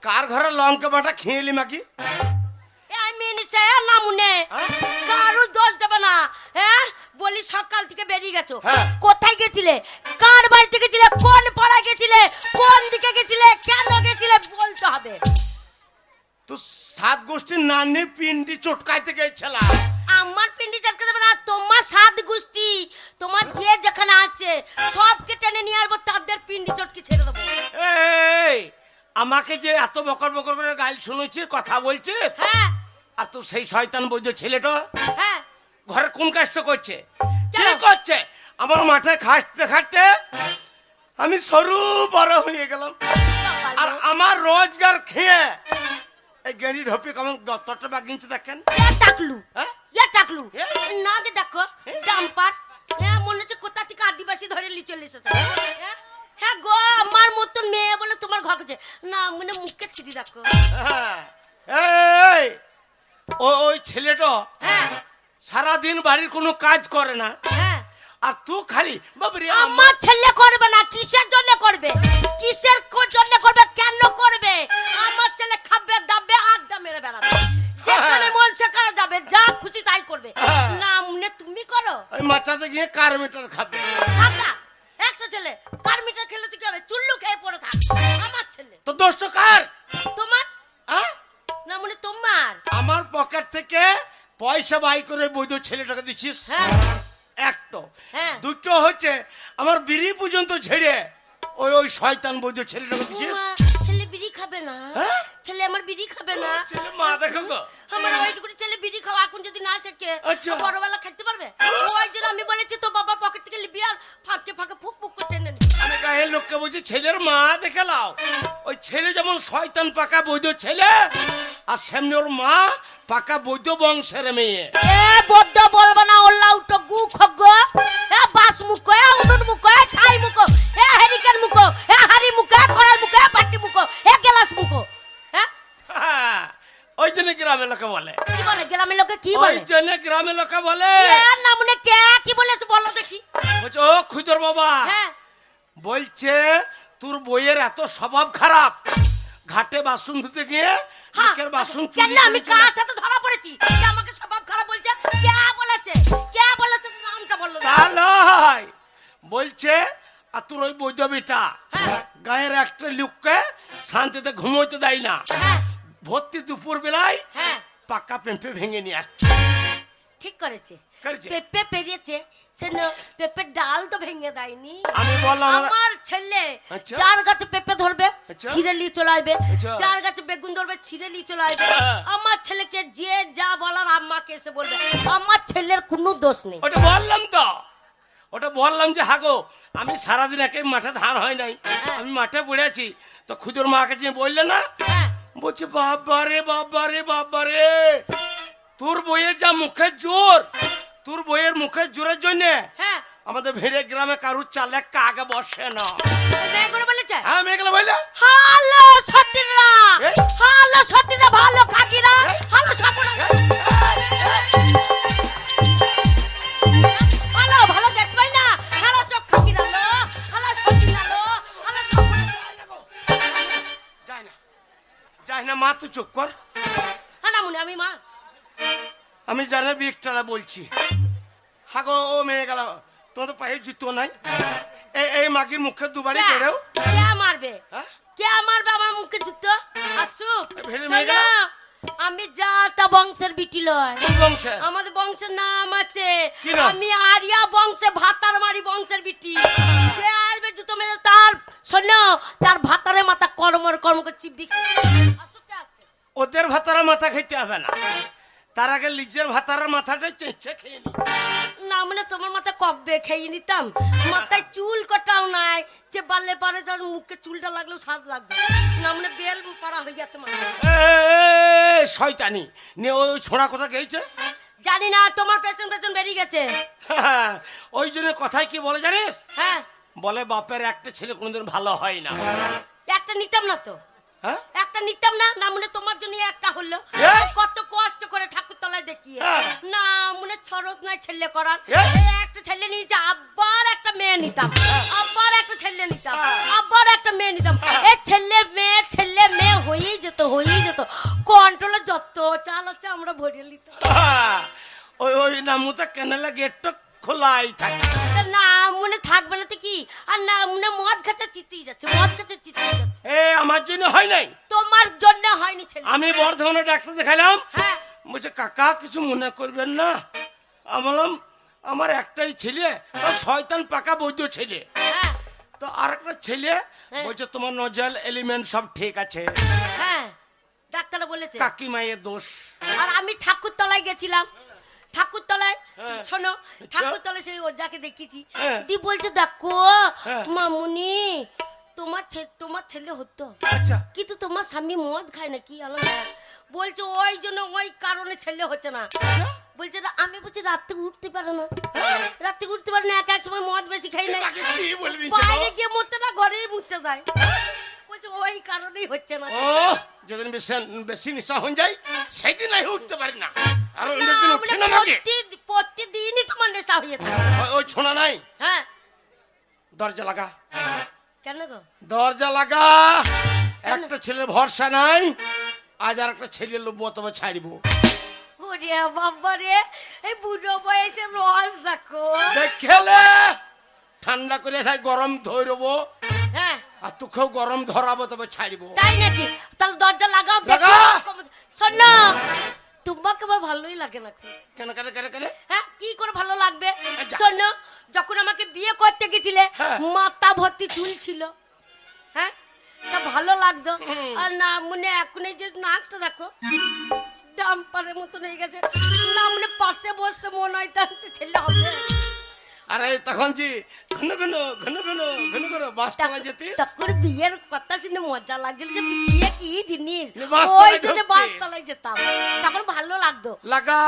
কার ঘরে লঙ্কা বাটা খেয়েলি মাকি আমি নিচে নামুনে কারুর দোষ দেবে না হ্যাঁ বলি সকাল থেকে বেরিয়ে গেছো হ্যাঁ। কোথায় গেছিলে কার বাড়িতে গেছিলে কোন পাড়া গেছিলে কোন দিকে গেছিলে কেন গেছিলে বলতে হবে তো সাত গোষ্ঠীর নানি পিন্ডি চটকাইতে গেছিলাম আমার পিন্ডি চটকে দেবে না তোমার সাত গোষ্ঠী তোমার যে যেখানে আছে সবকে টেনে নিয়ে আসবো তাদের পিন্ডি চটকে ছেড়ে দেবো এই আমাকে যে এত বকর বকর করে গাইল শুনেছিস কথা বলছিস হ্যাঁ আর তুই সেই শয়তান বৈদ্য ছেলেটা হ্যাঁ ঘরে কোন কাজটা করছে কি কেন? করছে আমার মাঠে খাটতে খাটতে আমি সরু বড় হয়ে গেলাম আর আমার রোজগার খেয়ে এই গেড়ি ঢপি কেমন গতটা বাগিনছে দেখেন টাকলু হ্যাঁ? টাকলু এ? না যে দেখো ডাম্পার হ্যাঁ মনে হচ্ছে কোথা থেকে আদিবাসী ধরে নিয়ে চলে এসেছে হ্যাঁ? হ্যাঁ গো আমার মতন মেয়ে বলে তোমার ঘর কাছে না মানে মুখে ছিটি দেখো হ্যাঁ। এই ওই ছেলেটা হ্যাঁ সারাদিন বাড়ির কোনো কাজ করে না হ্যাঁ আর তুই খালি বাবরে আমার ছেলে করবে না কিসের জন্য করবে কিসের জন্য করবে কেন করবে আমার ছেলে খাবে দাবে আড্ডা মেরে বেড়াবে যেখানে মন সেখানে যাবে যা খুশি তাই করবে হ্যাঁ। না মনে তুমি করো ওই মাচাতে গিয়ে কারমিটার খাবে থাকা একটা ছেলে কার মিটার খেলে তুই কি হবে চুল্লু খেয়ে পড়ে থাক আমার ছেলে তো দোষটা কার তোমার হ্যাঁ? না মনে তোমার আমার পকেট থেকে পয়সা বাই করে বৈধ ছেলেটাকে দিচ্ছিস হ্যাঁ একটা হ্যাঁ দুটো হচ্ছে আমার বিড়ি পর্যন্ত ঝেড়ে ওই শয়তান বৈধ ছেলেটাকে দিচ্ছিস ওমা, ছেলে বিড়ি খাবে না হ্যাঁ? ছেলে আমার বিড়ি খাবে না ছেলে মা দেখো গো আমার ওইটুকু ছেলে বিড়ি খাওয়া এখন যদি না শেখে আচ্ছা। তো বড়বেলা খাইতে পারবে ওই জন্য আমি বলেছি তো বাবার পকেট থেকে লিবি আর ফাঁকে ফাঁকে ফুক ফুক করে টেনে নিবি। আমি গায়ের লোককে বলছি ছেলের মা দেখে লাও ওই ছেলে যেমন শয়তান পাকা বৈধ ছেলে আর সামনে ওর মা পাকা বৈধ বংশের মেয়ে এ বড্ড বলবা না ওল্লা উটো গু খগ এ বাস মুখ এ উনুন মুখ এ ছাই মুখ এ হেরিকেন মুখ এ হারি মুখ এ কড়াই মুখ এ পাটি মুখ এ গ্লাস মুখ হ্যাঁ হ্যাঁ, ওই জন্য গ্রামের লোকে বলে কি বলে গ্রামের লোকে কি ওই বলে জন্য গ্রামের লোকে বলে এর নামনে কে কি বলেছে বলো দেখি বলছে ও খুদর বাবা হ্যাঁ বলছে তোর বইয়ের এত স্বভাব খারাপ ঘাটে বাসন ধুতে গিয়ে মুখের বাসন কেন চুরি আমি করে চলে কার সাথে ধরা পড়েছি কে আমাকে স্বভাব খারাপ বলছে কে বলেছে নামটা বললো না। তা নয়। বলছে আর তোর ওই বৈধ বেটা হ্যাঁ গায়ের একটা লোককে শান্তিতে ঘুমোইতে দেয় না হ্যাঁ ভর্তি দুপুর বেলায় হ্যাঁ পাকা পেঁপে ভেঙে নিয়ে আসছে ঠিক করেছে করেছে? পেঁপে পেরিয়েছে সে পেঁপের ডাল তো ভেঙে দেয়নি আমি বললাম আমার ছেলে আচ্ছা। যার গাছে পেঁপে ধরবে আচ্ছা। ছিঁড়ে নিয়ে চলে আসবে আচ্ছা। যার গাছে বেগুন ধরবে ছিঁড়ে নিয়ে চলে আসবে হ্যাঁ। আমার ছেলেকে যে যা বলার আম্মাকে এসে বলবে আমার ছেলের কোনো দোষ নেই ওটা বললাম তো ওটা বললাম যে হাগো আমি সারাদিন একে মাঠে ধান হয় নাই হ্যাঁ। আমি মাঠে পড়ে আছি তো খুদুর মাকে যে বললে না হ্যাঁ বলছে বাবারে বাবারে বাবারে তোর বইয়ের যা মুখের জোর তোর বইয়ের মুখের জোরের জন্য হ্যাঁ আমাদের ভেড়ে গ্রামে কারুর চালে একটা আগে বসে না মেয়ে করে বলেছে হ্যাঁ মেঘলা বললে হ্যালো সতীরা এই? হ্যালো সতীরা ভালো কাকিরা হ্যালো সাপুরা হ্যালো ভালো দেখবাই না হ্যালো চোখ কাকিরা লো হ্যালো সতীরা লো হ্যালো সাপুরা যাই না যাই না মা তুই চুপ কর হ্যাঁ না মনে আমি মা আমি জানে বিকটালা বলছি হাগো ও মেয়ে গেল তোমার তো পায়ে জুতো নাই এই মাগির মুখে দুবারই কেড়েও কে মারবে হ্যাঁ? কে মারবে আমার মুখে জুতো আসুক ভেড়ে শোনো, মেয়ে গেল? আমি জাতা বংশের বিটি লয় কোন বংশে আমাদের বংশের নাম আছে কি নাম? আমি আরিয়া বংশে ভাতার মারি বংশের বিটি যে আসবে জুতো মেরে তার শোনো তার ভাতারে মাথা কর্ম করে চিবি ওদের ভাতারা মাথা খাইতে হবে না তার আগে লিজের ভাতারের মাথাটা চেঁচে খেয়ে নি। না মানে তোমার মাথায় কবে খেয়ে নিতাম, মাথায় চুল কটাও নাই, যে বাল্লে পারে যার মুখে চুলটা লাগলেও স্বাদ লাগবে না, মানে বেল পাড়া হয়ে গেছে মাথায়। শয়তানি নিয়ে ওই ছোঁড়া কোথা গেছে? জানি না, তোমার পেছন পেছন বেরিয়ে গেছে। ওই জন্য কথায় কি বলে জানিস? হ্যাঁ, বলে বাপের একটা ছেলে কোনোদিন ভালো হয় না। একটা নিতাম না তো, হ্যাঁ একটা নিতাম না, না মনে তোমার জন্য একটা হলো। হ্যাঁ? কত কষ্ট করে ঠাকুর তলায় দেখিয়ে হ্যাঁ। না মনে ছরত নাই ছেলে করার। হ্যাঁ? এই একটা ছেলে নিয়েছে, আবার একটা মেয়ে নিতাম, আবার একটা ছেলে নিতাম, আবার একটা মেয়ে নিতাম। এই ছেলে মেয়ে হয়েই যেত কন্ট্রোলে যত চাল আছে আমরা ভরিয়ে নিতাম। ওই নামুতে কেনালে গেটটা খোলাই থাকে। তা না মনে থাকবে না তো কি, আর না মনে মদ খাচ্ছে চিতেই যাচ্ছে, মদ খাচ্ছে চিতেই যাচ্ছে। আমার জন্য হয় নাই, তোমার জন্য হয়নি ছেলে। আমি বর্ধমানে ডাক্তার দেখালাম। হ্যাঁ, বলছে কাকা কিছু মনে করবেন না। আমি বললাম আমার একটাই ছেলে, ও শয়তান পাকা বৈদ্য ছেলে। হ্যাঁ, তো আর একটা ছেলে হ্যাঁ। বলছে তোমার নজল এলিমেন্ট সব ঠিক আছে, হ্যাঁ, ডাক্তার বলেছে। কাকি মায়ের দোষ। আর আমি ঠাকুর তলায় গেছিলাম, ঠাকুর তলায় হ্যাঁ। শোনো, আচ্ছা। ঠাকুর তলায় সেই ওজাকে দেখেছি। হ্যাঁ। দি বলছে দেখো হ্যাঁ। মামুনি তোমার ছেলে হতো, আচ্ছা কিন্তু তোমার স্বামী মদ খায় না কি আলাদা। বলছে ওই জন্য ওই কারণে ছেলে হচ্ছে না। বলছে আমি বলছি রাতে উঠতে পারে না, রাতে উঠতে পারে না, এক সময় মদ বেশি খাই না, বাইরে গিয়ে মরতে না ঘরেই মুততে যায়। বলছে ওই কারণেই হচ্ছে না। ও যেদিন বেশি নিশা হয়ে যায় সেদিন আমি উঠতে পারি না। আর না, অন্যদিন উঠে না নাকি? প্রতিদিনই তোমার নেশা হয়ে থাকে। ওই ছোনা নাই, হ্যাঁ, দরজা লাগা, কেন গো? দরজা লাগা। একটা ছেলের ভরসা নাই, আজ আর একটা ছেলে লোবো তবে ছাড়বো। ওরে বাবা রে, এই বুড়ো বয়সে রস দেখো। দেখলে ঠান্ডা করে খাই গরম ধরবো, হ্যাঁ, আর তোকেও গরম ধরাবো তবে ছাড়বো। তাই নাকি? তাহলে দরজা লাগাও। লাগা। শোনো, তোমাকে আমার ভালোই লাগে না খুব। কেন কেন কেন কেন? হ্যাঁ, কি করে ভালো লাগবে? যা। শোনো, যখন আমাকে বিয়ে করতে গেছিলে হ্যাঁ। মাথা ভর্তি চুল ছিল, হ্যাঁ, তা ভালো লাগতো। আর না মনে এখন এই যে নাকটা দেখো ডাম্পারের মতন হয়ে গেছে, না মনে পাশে বসতে মনে হয় তাহলে ছেলে হবে। আরে তখন জি ঘন ঘন ঘন ঘন ঘন ঘন বাসতলায় যেতিস। তখন বিয়ের কথা শুনে মজা লাগছিল যে বিয়ে কি জিনিস, বাসতলায় ওই জন্য ঢুকতে। বাসতলায় যেতাম, তখন ভালো লাগতো। লাগা,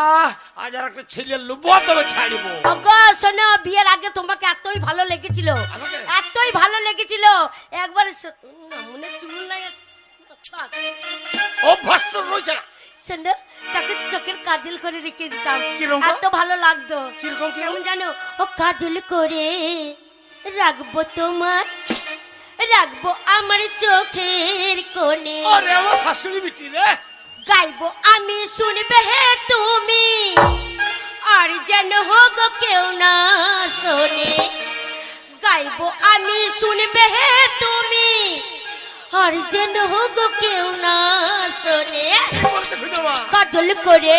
আজ আর একটা ছেলে লোবো তবে ছাড়বো। ওগো শোনো, বিয়ের আগে তোমাকে এতই ভালো লেগেছিল, আমাকে? এতই ভালো লেগেছিল, একবার না মনে চুল লাগে ও ভাস্কর রয়েছে না। শোনো, তাকে চোখের কাজল করে রেখে দিতাম, কিরকম? এত ভালো লাগতো। কিরকম কেমন জানো, ও কাজল করে রাখবো তোমার, রাখবো আমার চোখের কোণে, আরে আমার শাশুড়ি বিটি রে। গাইবো আমি শুনবে হে তুমি, আর যেন হোক কেউ না শোনে, গাইবো আমি শুনবে হে তুমি, আর যেন হোক কেউ না শোনে, বলতে ভিতর মা। কাজল করে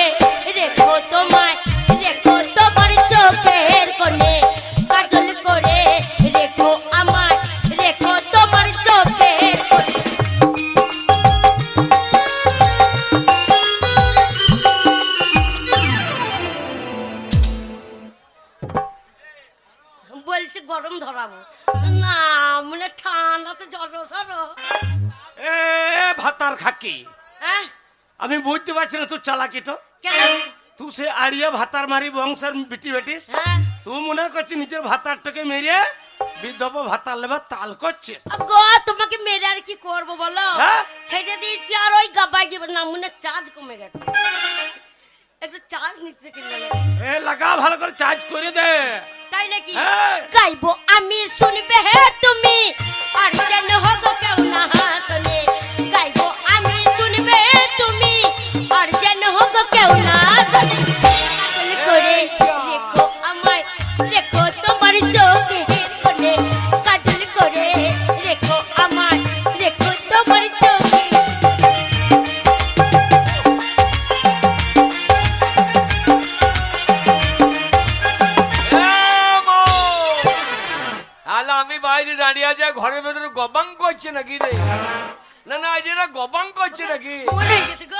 রেখো তোমায়, রেখো তোমার চোখের কোণে, কাজল করে রেখো আমায়, রেখো তোমার চোখের কোণে। বলছে গরম ধরাবো না, মানে ঠান্ডাতে জ্বর সরো। এ ভাতার খাকি, হ্যাঁ, আমি বুঝতে পারছি না তোর চালাকিটা। কেন? তুই সে আড়িয়া ভাতার মারি বংশের বিটি বেটিস, হ্যাঁ, তুই মনে করছিস নিজের ভাতারটাকে মেরে বিধবা ভাতার লেবার তাল করছিস। গো তোমাকে মেরে আর কি করবো বলো? হ্যাঁ? ছেড়ে দিয়েছি আর ওই গাবাই গিয়ে না মনে চার্জ কমে গেছে, একটু চার্জ নিতে গেলে। এ লাগা ভালো করে চার্জ করে দে। তাই নাকি? হ্যাঁ। গাইবো আমি শুনবে হে তুমি, আর যেন হোক কেউ না শোনে, গাইবো আমি শুনবে তুমি, আর যেন হোক কেউ না শোনে, কাজল করে রেখো আমায়, রেখো তোমার চোখের কোণে, কাজল করে রেখো আমায়, রেখো তোমার চোখে। তাহলে আমি বাইরে দাঁড়িয়ে আছে, ঘরের ভেতরে গবাং করছে নাকি রে? না না, আজ এরা গবাং করছে নাকি? মনে হয়ে গেছে গো,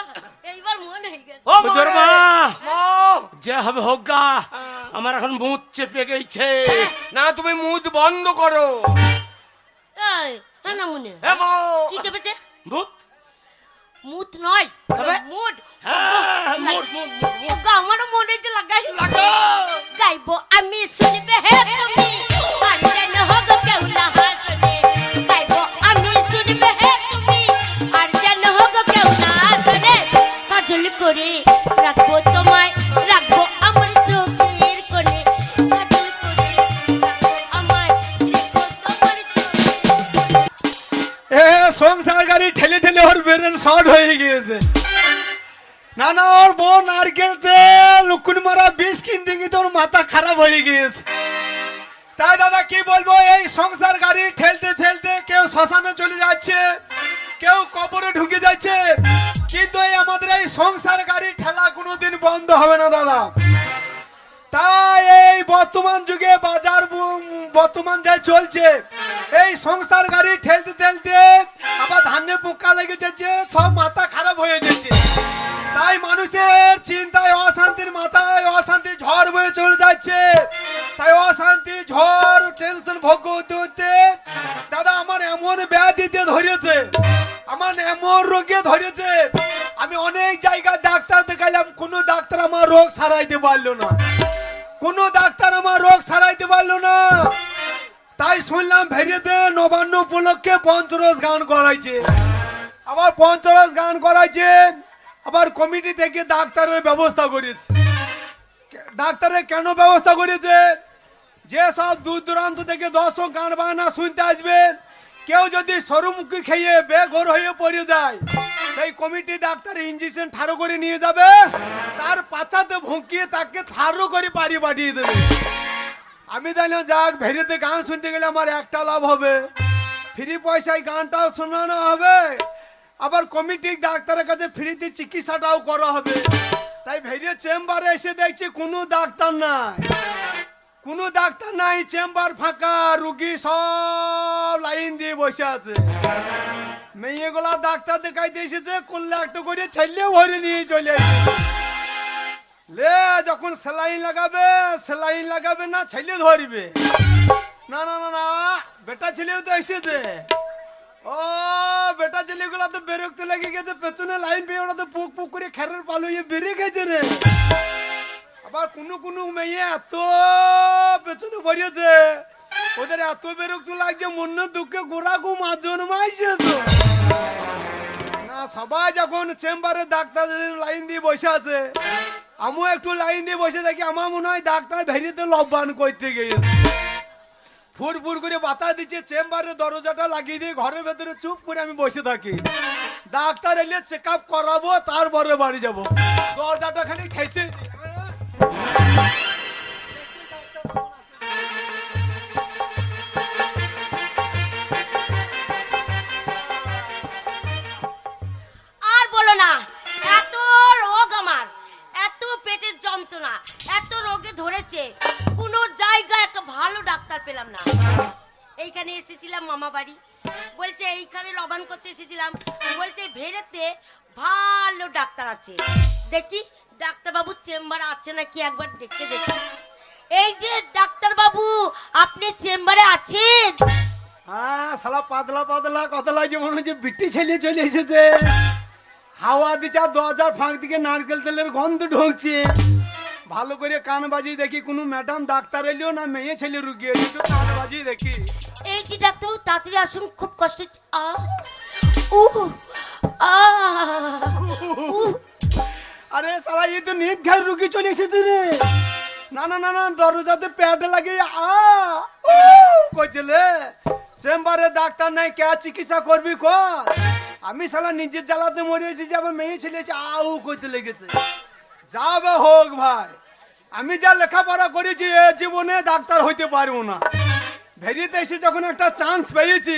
এইবার মনে হয়ে গেছে। ও হুজুর মা মা মা। যে হবে হোক গা, আমার এখন মুখ চেপে গেছে। না তুমি মুখ বন্ধ করো। এই হ্যাঁ না মনে হে মা। কি চেপেছে? ভূত মুত নয় তবে? মুড। হ্যাঁ, মুখ মুখ মুখ মুখ আমারও মনে যে লাগাই লাগাও। গাইবো আমি শুনবে হে তুমি আর যেন হোক কেউ না হাসনে। গাইবো আমি শুনবে হে তুমি আর যেন হোক কেউ না হাসনে। কাজল করে রাখবো তোমায়, রাখবো আমার চোখের কোণে। কাজল করে রাখবো আমায়, রেখো তোমার চোখে। এ সংসার গাড়ি ঠেলে ঠেলে ওর ব্রেন শর্ট হয়ে গিয়েছে। না না, ওর বউ নারকেল তেল লুকুন মারা বিষ কিনতে কিনতে ওর মাথা খারাপ হয়ে গিয়েছে। তাই দাদা কি বলবো, এই সংসার গাড়ি ঠেলতে ঠেলতে কেউ শ্মশানে চলে যাচ্ছে, কেউ কবরে ঢুকে যাচ্ছে, কিন্তু এই আমাদের এই সংসার গাড়ি ঠেলা কোনোদিন বন্ধ হবে না দাদা। তাই এই বর্তমান যুগে বাজার বর্তমান যা চলছে, এই সংসার গাড়ি ঠেলতে ঠেলতে আবার ধানে পোকা লেগে যাচ্ছে, সব মাথা খারাপ হয়ে যাচ্ছে। তাই মানুষের চিন্তায় অশান্তির মাথায় অশান্তি ঝড় বয়ে চলে যাচ্ছে। তাই অশান্তি ঝড় টেনশন ভোগ করতে হতে দাদা আমার এমন ব্যাধিতে ধরেছে, আমার এমন রোগে ধরেছে, আমি অনেক জায়গায় ডাক্তার দেখাইলাম, কোনো ডাক্তার আমার রোগ সারাইতে পারলো না, কোনো ডাক্তার আমার রোগ সারাইতে পারলো না। তাই শুনলাম ভেরিয়েতে নবান্ন উপলক্ষে পঞ্চরস গান করাইছে, আবার পঞ্চরস গান করাইছে, আবার কমিটি থেকে ডাক্তারের ব্যবস্থা করেছে। ডাক্তারের কেন ব্যবস্থা করেছে, যে সব দূর দূরান্ত থেকে দর্শক গান বাজনা শুনতে আসবে, কেউ যদি সরুমুখী খেয়ে বেঘর হয়ে পড়ে যায়, সেই কমিটি ডাক্তার ইঞ্জেকশন ঠাড়ো করে নিয়ে যাবে, তার পাছাতে ভুঁকিয়ে তাকে ঠাড়ো করে বাড়ি পাঠিয়ে দেবে। আমি জানি যাক ভেরিতে গান শুনতে গেলে আমার একটা লাভ হবে, ফ্রি পয়সায় গানটাও শোনানো হবে, আবার কমিটি ডাক্তারের কাছে ফ্রিতে চিকিৎসাটাও করা হবে। তাই ভেরিয়ে চেম্বারে এসে দেখছি কোনো ডাক্তার নাই, কোনো ডাক্তার নাই, চেম্বার ফাঁকা, রুগী সব লাইন দিয়ে বসে আছে। মেয়েগুলা ডাক্তার দেখাইতে এসেছে, করলে একটা করে ছেলে ভরে নিয়ে চলে আসছে। লে যখন সেলাইন লাগাবে না ছেলে ধরবে, না না না না, বেটা ছেলেও তো এসেছে। ও বেটা ছেলেগুলা তো বেরোতে লেগে গেছে, পেছনে লাইন পেয়ে ওরা তো পুক পুক করে খেরের পালুয়ে বেরিয়ে গেছে রে। আবার কোনো মেয়ে এত পেছনে বেরিয়েছে, ওদের এত বেরোক্ত লাগছে, মনে দুঃখে গোড়া গু মা জন্মাইছে তো না। সবাই যখন চেম্বারে ডাক্তার লাইন দিয়ে বসে আছে, আমিও একটু লাইন দিয়ে বসে থাকি, আমার মনে হয় ডাক্তার ভেরিতে লব্বান করতে গিয়েছে। ফুরফুর করে বাতা দিচ্ছে, চেম্বারের দরজাটা লাগিয়ে দিয়ে ঘরের ভেতরে চুপ করে আমি বসে থাকি। ডাক্তার এলে চেক আপ করাবো, তারপরে বাড়ি যাবো, দরজাটা খালি ঠেসে দিই। আর বলো না, এত রোগ আমার, এত পেটের যন্ত্রণা, এত রোগে ধরেছে, কোনো জায়গায় একটা ভালো ডাক্তার পেলাম না। এইখানে এসেছিলাম মামা বাড়ি, বলছে এইখানে লবান করতে এসেছিলাম, বলছে ভেড়েতে ভালো ডাক্তার আছে। দেখি ডাক্তার বাবু চেম্বার আছে নাকি একবার দেখে দেখি। এই যে ডাক্তার বাবু, আপনি চেম্বারে আছেন? হ্যাঁ, শালা পাতলা পাতলা কথা লাগছে, মনে হচ্ছে বিটি ছেলে চলে এসেছে। হাওয়া দিচ্ছে, দরজার ফাঁক দিকে নারকেল তেলের গন্ধ ঢুকছে। ভালো করে কান বাজিয়ে দেখি কোনো ম্যাডাম ডাক্তার এলেও না মেয়ে ছেলে রুগী এলো, তো কান বাজিয়ে দেখি। এই যে ডাক্তারবাবু তাড়াতাড়ি আসুন, খুব কষ্ট হচ্ছে। আরে শালা এই তো নিট ঘাড় রুগী চলে এসেছে রে। না না না না, দরজাতে প্যাড লাগিয়ে কইছিলে চেম্বারে ডাক্তার নাই, কে চিকিৎসা করবি কর। আমি শালা নিজের জ্বালাতে মরেছি যে আমার মেয়ে ছেলে এসে কইতে লেগেছে। যাবে হোক ভাই, আমি যা লেখাপড়া করেছি এ জীবনে ডাক্তার হইতে পারবো না। ভেরিতে এসে যখন একটা চান্স পেয়েছি,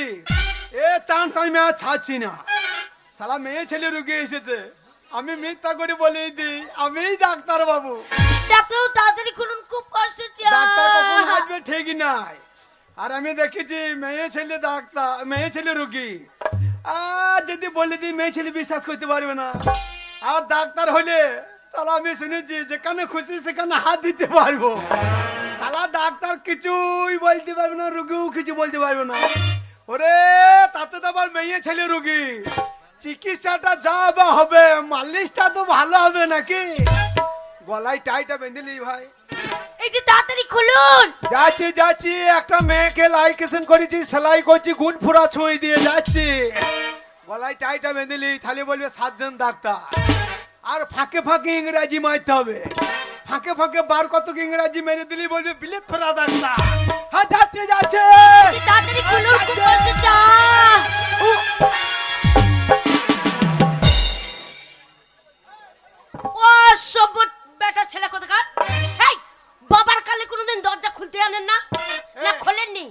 এ চান্স আমি আর ছাড়ছি না। শালা মেয়ে ছেলে রুগী এসেছে, আমি মিথ্যা করে বলে দিই আমিই ডাক্তার বাবু। ডাক্তারবাবু তাড়াতাড়ি খুলুন, খুব কষ্ট হচ্ছে। ডাক্তার কখন আসবে ঠিকই নাই। আর আমি দেখেছি মেয়ে ছেলে ডাক্তার, মেয়ে ছেলে রুগী, আর যদি বলে দিই মেয়ে ছেলে বিশ্বাস করতে পারবে না। আর ডাক্তার হলে শালা আমি শুনেছি যেখানে খুশি সেখানে হাত দিতে পারবো, শালা ডাক্তার কিছুই বলতে পারবে না, রোগীও কিছু বলতে পারবে না। ওরে তাতে তো আবার মেয়ে ছেলে রোগী, চিকিৎসাটা যা বা হবে, মালিশটা তো ভালো হবে নাকি? গলায় টাইটা বেঁধেলি ভাই। এই যে তাড়াতাড়ি খুলুন। যাচ্ছি একটা মেয়েকে লাইকেশন করেছি, সেলাই করছি, গুণ ফুরা ছুঁই দিয়ে যাচ্ছি। গলায় টাইটা বেঁধেলি তাহলে বলবে 7 জন ডাক্তার। আর ফাঁকে ফাঁকে ইংরাজি মারতে হবে, ফাঁকে ফাঁকে বার কত ইংরাজি মেরে দিলি বলবে বিলেত ফেরা ডাক্তার। হ্যাঁ যাচ্ছে এই তাড়াতাড়ি খুলুন, খুব কষ্ট চা। ও সব বেটা ছেলে কোথাকার। এই বাবার কালে কোনোদিন দরজা খুলতে আনেন না, না খোলেননি?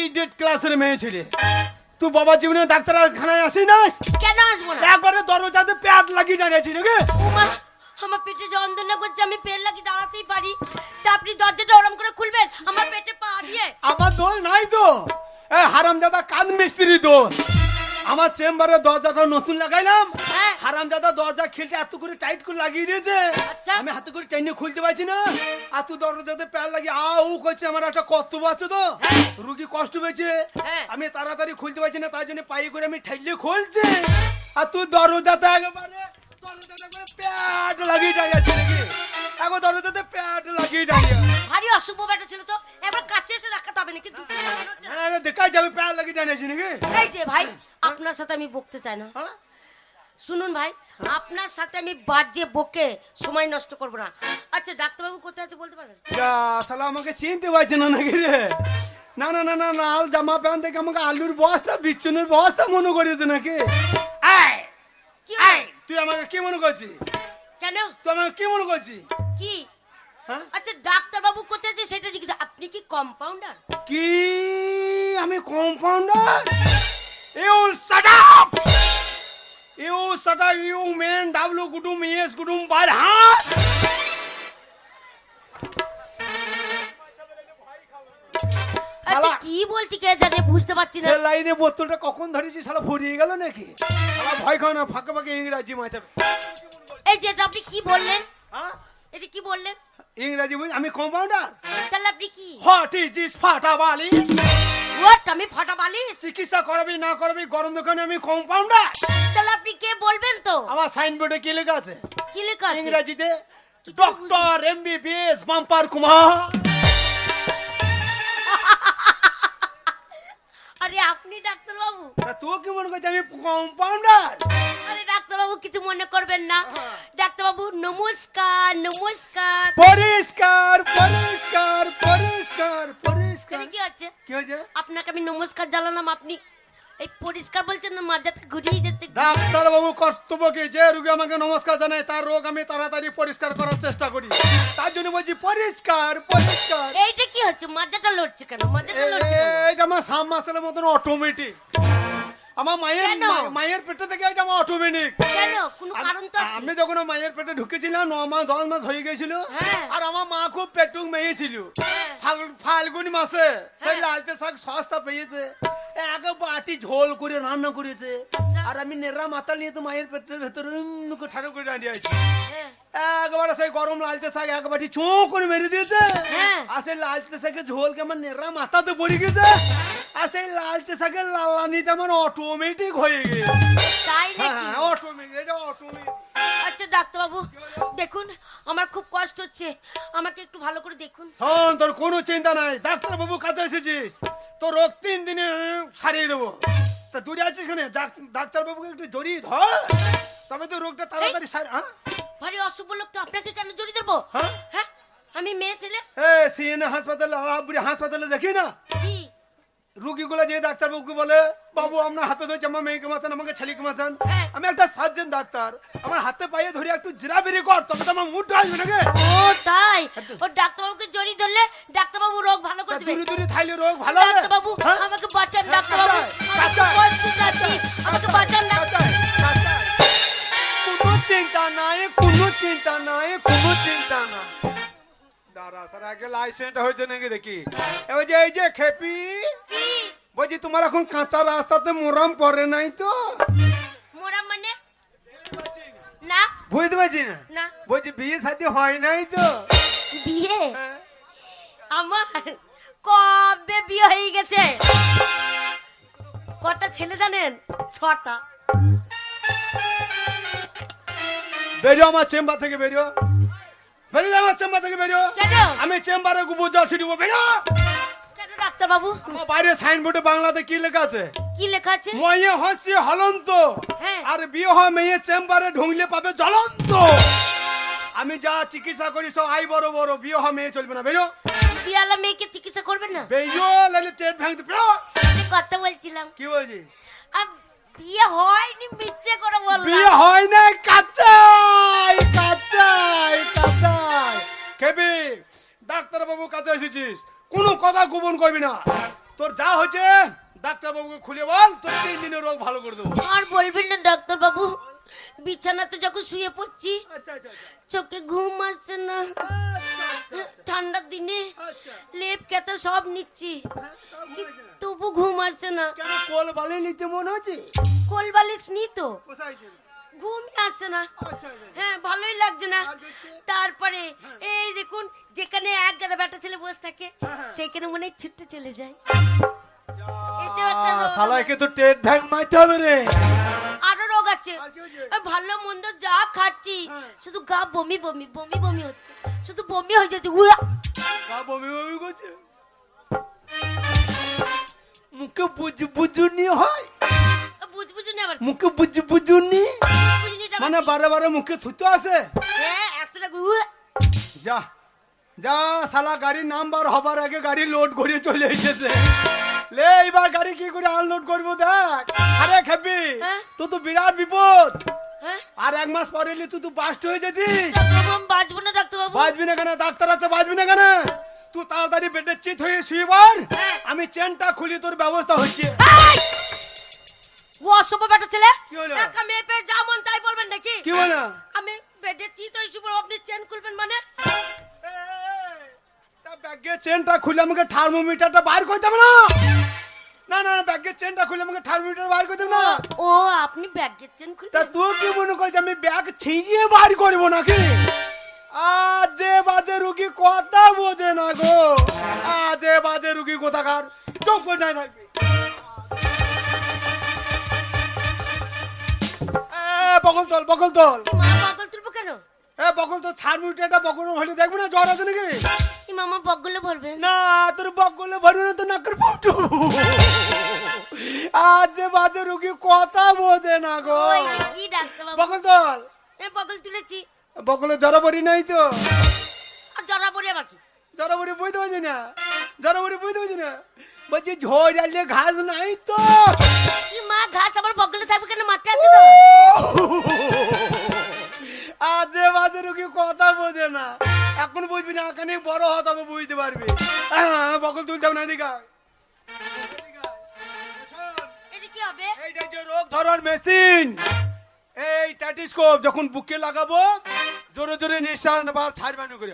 ইডিয়েট ক্লাসের মেয়ে ছেলে, তুই বাবা জীবনে ডাক্তারখানায় আসি না? কেন আসবো না? একবারে দরজাতে প্যাড লাগিয়ে দাঁড়িয়েছি নাকি? উমা, আমার পেটে যন্ত্রণা করছে, আমি পেট লাগিয়ে দাঁড়াতেই পারি, তা আপনি দরজাটা ওরম করে খুলবেন আমার পেটে পা দিয়ে? আমার দোষ নাই তো, হারামজাদা কান মিস্ত্রি দোষ। আমার চেম্বারে দরজাটা নতুন লাগাইলাম, হ্যাঁ। হারামজাদা দরজা খিলটা এত করে টাইট করে লাগিয়ে দিয়েছে, আচ্ছা। আমি হাতে করে টেনে খুলতে পারছি না। আর তুই দরজাতে প্যাড লাগিয়ে করছে, আমার একটা কর্তব্য আছে তো, রুগী কষ্ট পেয়েছে, হ্যাঁ। আমি তাড়াতাড়ি খুলতে পারছি না, তাই জন্য পাই করে আমি ঠেলে খুলছি। আর তুই দরজাতে একেবারে দরজাতে করে প্যাড লাগিয়ে দাঁড়িয়েছে নাকি? এখন দরজাতে প্যাড লাগিয়ে দাঁড়িয়ে ভারী অশুভ বেটা ছিল তো, এবার কাছে এসে দেখাতে হবে নাকি? দেখাই যাবে প্যাড লাগিয়ে দাঁড়িয়েছি নাকি? এই যে ভাই, আপনার সাথে আমি বকতে চাই না। হ্যাঁ? শুনুন ভাই, আপনার সাথে আমি বাজে বকে সময় নষ্ট করব না। আচ্ছা ডাক্তারবাবু কোথায় আছে বলতে পারবেন? শালা আমাকে চিনতে পারছে না নাকি রে? না না না না, লাল জামা প্যান্ট থেকে আমাকে আলুর বস্তা বিচ্ছনের বস্তা মনে করেছে নাকি? কি হলো? তুই আমাকে কি মনে করছিস? কেন? তুই আমাকে কি মনে করছিস? কি? হ্যাঁ? আচ্ছা ডাক্তারবাবু কোথায় আছে সেটা জিজ্ঞেস। আপনি কি কম্পাউন্ডার? কি আমি compounder? You shut up, you shut up, you মেন ডাব্লিউ গুডুম এস গুডুম বাল। হ্যাঁ আচ্ছা কি বলছি কে জানে, বুঝতে পারছি না। সে লাইনে বোতলটা কখন ধরেছি, শালা ফুরিয়ে গেল নাকি? শালা ভয় খাও না, ফাঁকে ফাঁকে ইংরাজি মাইতে হবে। এই যে এটা আপনি কি বললেন? হ্যাঁ এটা কি বললেন? ইংরাজি বল, আমি কম্পাউন্ডার। তাহলে আপনি কি? হোয়াট ইজ দিস ফাটাবালি? হোয়াট? আমি ফাটা বালিশ? চিকিৎসা করাবি না করাবি গরম দোকানে আমি কম্পাউন্ডার। তাহলে আপনি কে বলবেন তো? আমার সাইনবোর্ডে কি লেখা আছে? কি লেখা আছে? ইংরেজিতে কিছু ডক্টর এমবিবিএস বাম্পার কুমার। আরে আপনি ডাক্তারবাবু? তুই কি মনে করছিস আমি কম্পাউন্ডার? আরে ডাক্তারবাবু কিছু মনে করবেন না। ডাক্তারবাবু নমস্কার। নমস্কার। পরিষ্কার পরিষ্কার পরিষ্কার পরিষ্কার। এটা কি হচ্ছে? কি হয়েছে? আপনাকে আমি নমস্কার জানালাম, আপনি এই পরিষ্কার বলছেন না, মাজাটা ঘুরিয়ে যাচ্ছে। ডাক্তার বাবু কর্তব্য কি, যে রোগী আমাকে নমস্কার জানায় তার রোগ আমি তাড়াতাড়ি পরিষ্কার করার চেষ্টা করি, তার জন্য বলছি পরিষ্কার পরিষ্কার। এইটা কি হচ্ছে? মাজাটা লড়ছে কেন? মাজাটা লড়ছে কেন? এটা আমার সাম মাসের মতন অটোমেটিক। আমার কেন? মায়ের পেটে থেকে এটা আমার অটোমেটিক। কেন? কোনো কারণ তো আছে। আমি যখন মায়ের পেটে ঢুকেছিলাম 9 মাস 10 মাস হয়ে গেছিল, হ্যাঁ। আর আমার মা খুব পেটুক মেয়েছিল। ফাল্গুন মাসে সেই লালতে শাক সস্তা পেয়েছে, এক বাটি ঝোল করে রান্না করেছে, আচ্ছা। আর আমি নেড়া মাথা নিয়ে তো মায়ের পেটের ভেতরে ঠাড়ো করে দাঁড়িয়ে আছি। হ্যাঁ। একবারে সেই গরম লালতে শাক এক বাটি চোঁ করে মেরে দিয়েছে, হ্যাঁ। আর সেই লালতে শাকের ঝোলকে আমার নেড়া মাথাতে পড়ে গেছে, আর সেই লালতে শাকের লালানিতে আমার অটোমেটিক হয়ে গেছে। তাই নাকি? হ্যাঁ অটোমেটিক, এটা অটোমেটিক। আচ্ছা ডাক্তারবাবু দেখুন, আমার খুব কষ্ট হচ্ছে, আমাকে একটু ভালো করে দেখুন। শোন, তোর কোনো চিন্তা নাই, ডাক্তার বাবু কাছে এসেছিস, তোর রোগ 3 দিনে সারিয়ে দেবো। তা দূরে আছিস কেন? ডাক্তার বাবুকে একটু জড়িয়ে ধর, তবে তো রোগটা তাড়াতাড়ি সার। হ্যাঁ ভারী অশুভ লোক তো, আপনাকে কেন জড়িয়ে দেবো? হ্যাঁ? হ্যাঁ, আমি মেয়ে ছেলে। সিএনএ হাসপাতালে আবুরি হাসপাতালে দেখি না কি? রুগীগুলো যে ডাক্তার বাবুকে বলে, বাবু আপনার হাতে ধরছে আমার মেয়েকে মাচান, আমাকে ছেলেকে মাচান। হ্যাঁ। আমি একটা সার্জন ডাক্তার, আমার হাতে পায়ে ধরে একটু জিরাবিরি কর, তবে তো আমার মুডটা আসবে নাকি? ও তাই? ও ডাক্তারবাবুকে জড়িয়ে ধরলে ডাক্তারবাবু রোগ ভালো করে দেবে। দূরে দূরে থাইলে রোগ ভালো হবে। ডাক্তারবাবু হ্যাঁ? আমাকে বাঁচান, ডাক্তারবাবু আমাকে ডাক্তার, কষ্ট যাচ্ছি, আমাকে বাঁচান ডাক্তার। কোনো চিন্তা নাই, কোনো চিন্তা নাই, কোনো চিন্তা নাই। দাঁড়া স্যার, আগে লাইসেন্স হয়েছে নাকি দেখি। এই যে খেপি, কি? বলছি তোমার এখন কাঁচা রাস্তাতে মোরাম পড়ে নাই তো? মোরা মানে? না বুঝতে পারছি না না বলছি বিয়ে শাদী হয় নাই তো বিয়ে আমার কবে বিয়ে হয়ে গেছে কটা ছেলে জানেন 6টা বেরিয়ে আমার চেম্বার থেকে বেরিয়ে বেরিয়ে আমার চেম্বার থেকে বেরিয়ে কেন আমি চেম্বারে গোবর জল ছিটিব বেরিয়ে কেন ডাক্তার বাবু আমার বাইরে সাইনবোর্ডে বাংলাতে কি লেখা আছে কি লেখা আছে ময়ে হসি হলন্ত হ্যাঁ। আর বিয়ে হয় মেয়ে চেম্বারে ঢুকলে পাবে জ্বলন্ত আমি যা চিকিৎসা করি সব আই বড় বড় বিয়ে হয় মেয়ে চলবে না বেরো বিয়ালা মেয়েকে চিকিৎসা করবেন না বেরিয়ে লাইলে ট্রেন ভাঙতে বেরো আমি কথা বলছিলাম কি বলছি বিয়ে হয়নি মিথ্যে করে বললাম বিয়ে হয় না কাঁচাই কাঁচাই কাঁচাই কেবি ডাক্তার বাবু কাছে এসেছিস কোনো কথা গোপন করবি না তোর যা হয়েছে ডাক্তার বাবুকে খুলে বল তোর 3 দিনের রোগ ভালো করে দেবো আর বলবেন না ডাক্তার বাবু বিছানাতে যখন শুয়ে পড়ছি আচ্ছা আচ্ছা আচ্ছা চোখে ঘুম আসছে না ঠান্ডার দিনে আচ্ছা লেপ কেতা সব নিচ্ছি হ্যাঁ, তবু ঘুম আসছে না কেন কোল বালি নিতে মনে হচ্ছে কোল বালিশ নি তো কোথায় ছিল? ঘুমই আসছে না আচ্ছা আচ্ছা হ্যাঁ ভালোই লাগছে না আর দেখছি? তারপরে এই দেখুন যেখানে এক গাদা বেটা ছেলে বসে থাকে সেখানে মনে হয় ছুটে চলে যায় এটা একটা রোগ শালাকে তো টেট ভ্যাং মারতে হবে রে আরো রোগ আছে আর কি হয়েছে? ভালো মন্দ যা খাচ্ছি হ্যাঁ। শুধু গা বমি বমি বমি বমি হচ্ছে শুধু বমি হয়ে যাচ্ছে উয়া! গা বমি বমি করছে মুখে বুঝুনি হয় বুঝবুঝুনি আবার মুখে বুঝুনি বুঝুনিটা আবার মানে কি? বারে বারে মুখে থুতো আসে হ্যাঁ এতটা উয়া! যা যা শালা গাড়ির নাম্বার হবার আগে গাড়ি লোড করে চলে এসেছে লে এবার গাড়ি কি করে আনলোড করবো দেখ আরে খাবি হ্যাঁ? তুই তো বিরাট বিপদ হ্যাঁ আর 1 মাস পরে এলে তুই তো বাস্ট হয়ে যেতিস ডাক্তারবাবু আমি বাঁচবো না ডাক্তারবাবু বাজবি না কেন ডাক্তার আছে বাজবি না কেন তুই তাড়াতাড়ি বেডে চিত হয়ে শুয়ে পড় হ্যাঁ। আমি চেনটা খুলি তোর ব্যবস্থা হচ্ছে এই! ও অসভ্য বেটা ছেলে কি হলো? একা মেয়ে পেয়ে যা মন তাই বলবেন নাকি কি বলে আমি বেডে চিত হয়ে শুবো আপনি চেন খুলবেন মানে তা ব্যাগের চেনটা খুলে আমাকে থার্মোমিটারটা বার করে দেবে না না না ব্যাগের চেনটা খুলে আমাকে থার্মোমিটার বার করে দেবে না ও আপনি ব্যাগের চেন তা খুলবেন তুই কি মনে করছিস আমি ব্যাগ ছিঁড়িয়ে বার করবো নাকি আজ যে বাজে রুগী কথা বোঝে না গো আজ যে বাজে রুগী কোথাকার চোখ করে নাই থাকবি বকল তোল বকল তোল মা বগল তুলবো কেন বকল তো থার্মোমিটারটা বকল হলে দেখবো না জ্বর আছে নাকি এই মামা বগলে ভরবেন না তোর বকলে ভরবে না তো নাকের ফুটু আজ যে বাজে রুগী কথা বোঝে না গো ওই যে কি ডাক্তারবাবু বকল তোল এই বগল তুলেছি বকলে জরাবরি নাই তো আর জরা পড়ে আবার কি জরাবরি বুঝতে পারছি না জরাবরি বুঝতে পারছি না বলছি ঝড় আনলে ঘাস নাই তো কি মা ঘাস আমার বগলে থাকবে কেন মাঠে আছে তো আজ যে বাজে রুগী কথা বোঝে না এখন বুঝবি না এখানে বড় হতে হবে বুঝতে পারবি বকল তুলতে হবে না দিকা এটা কি হবে এইটা যে রোগ ধরার মেশিন এই স্ট্যাটিস্কোপ যখন বুকে লাগাবো জোরে জোরে নিঃশ্বাস নেবার ছাড়বে না করে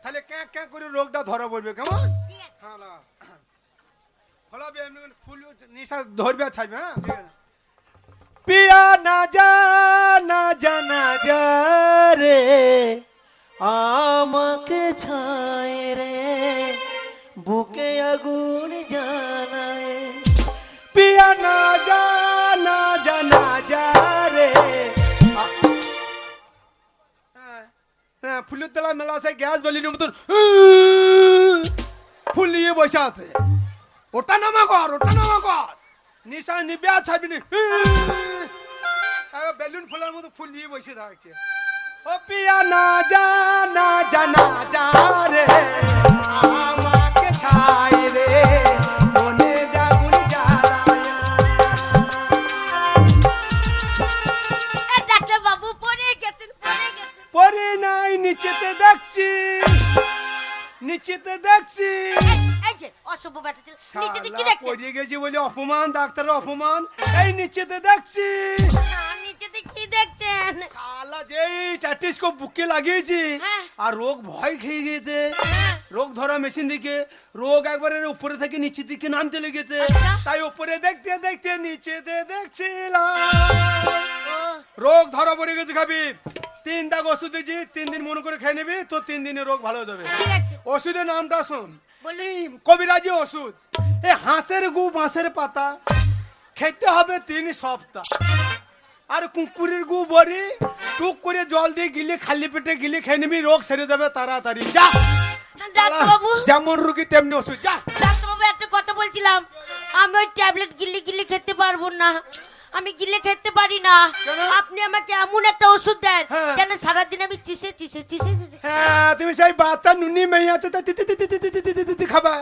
তাহলে ক্যাঁ ক্যাঁ করে রোগটা ধরা পড়বে কেমন ঠিক আছে হ্যাঁ লাগা ফলাবে এমনি ফুল নিঃশ্বাস ধরবে আর ছাড়বে হ্যাঁ ঠিক আছে পিয়া না যা না জানা যা রে আমাকে ছায় রে বুকে আগুন জ্বালায় পিয়া না যা না জানা যা রে হ্যাঁ ফুলের তলা মেলা আছে গ্যাস বেলিনের মতন ফুলিয়ে বসে আছে ওটা নামা কর নিশা নিবে আর ছাড়বি না বেলুন ফুলার মতো ফুল নিয়ে বসে থাকছে ও পিয়া না যা না জানা যা রে আমাকে ছাই রে মনে জাগুন জ্বালায় এই ডাক্তারবাবু পড়ে গেছেন পরে নাই নিচেতে দেখছি এই যে অসভ্য বেটা ছেলে নিচে দিয়ে কি শালা দেখছেন পড়ে গেছি বলে অপমান ডাক্তারের অপমান এই নিচেতে দেখছি না নিচেতে কি দেখছেন? শালা যেই স্ট্যাটিস্কোপ বুকে লাগিয়েছি হ্যাঁ। আর রোগ ভয় খেয়ে গিয়েছে। রোগ ধরা মেশিন দিকে রোগ একবারে উপরে থেকে নিচের দিকে নামতে লেগেছে। আচ্ছা। তাই উপরে দেখতে দেখতে নিচেতে দেখছিলাম। ও, রোগ ধরা পড়ে গেছে খাবি। 3 দাগ ওষুধ দিয়েছি, 3 দিন মনে করে খেয়ে নিবি তো 3 দিনে রোগ ভালো হয়ে যাবে। ঠিক আছে ওষুধের নামটা শোন, বলুন। এই কবিরাজি ওষুধ। এই হাঁসের গু বাঁশের পাতা খেতে হবে 3 সপ্তাহ। আর কুকুরের গু বড়ি টুক করে জল দিয়ে গিলে খালি পেটে গিলে খেয়ে নিবি, রোগ সেরে যাবে তাড়াতাড়ি। যা ডাক্তারবাবু, যেমন রুগী তেমনি ওষুধ। যা ডাক্তারবাবু একটা কথা বলছিলাম, আমি ওই ট্যাবলেট গিলে গিলে খেতে পারবো না, আমি গিলে খেতে পারি না। কেন? আপনি আমাকে এমন একটা ওষুধ দেন হ্যাঁ। যেন সারাদিন আমি চিসে চিসে চিসে চিসে। হ্যাঁ, তুমি সেই বাচ্চা নুনি মেয়ে আছো তা তিতি তিতি তিতি তিতি তিতি তিতি খাবা।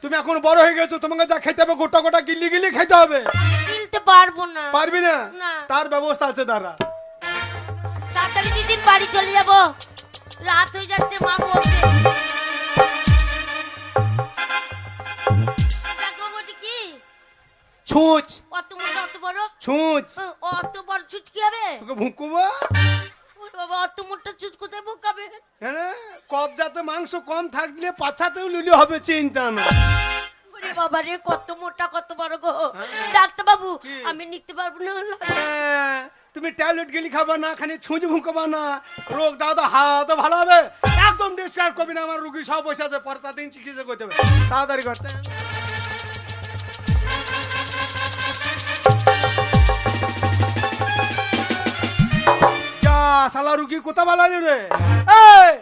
তুমি এখন বড় হয়ে গেছো, তোমাকে যা খেতে হবে গোটা গোটা গিলি গিলি খেতে হবে। গিলতে পারবো না। পারবি না? না। তার ব্যবস্থা আছে দাঁড়া। তাড়াতাড়ি দিদির বাড়ি চলে যাব, রাত হয়ে যাচ্ছে, মা বলছে। ডাক্তারবাবু, এটা কি? ছুঁচ অত মোটা অত বড়? ছুঁচ অত বড় চুচ কি হবে? তোকে ভুকুবো। ওরে বাবা, অত মোটা চুচ কোথায় বোকাবে? হ্যাঁ, কবজাতে মাংস কম থাকলে পাছাতেও লুলি হবে, চিন্তা না। ওরে বাবা রে, কত মোটা কত বড় গো। ডাক্তারবাবু, কি? আমি নিতে পারবো না। হ্যাঁ, তুমি ট্যাবলেট গেলি খাবা না, খালি ছুঁচ ভুকবা না, রোগটা তো হাত ভালো হবে। একদম ডিসকাউন্ট করবি না, আমার রুগী সব বসে আছে, পরে তাদের চিকিৎসা করতে হবে। তাড়াতাড়ি করতে। যা শালা রুগী কোথা ভালো রে। এই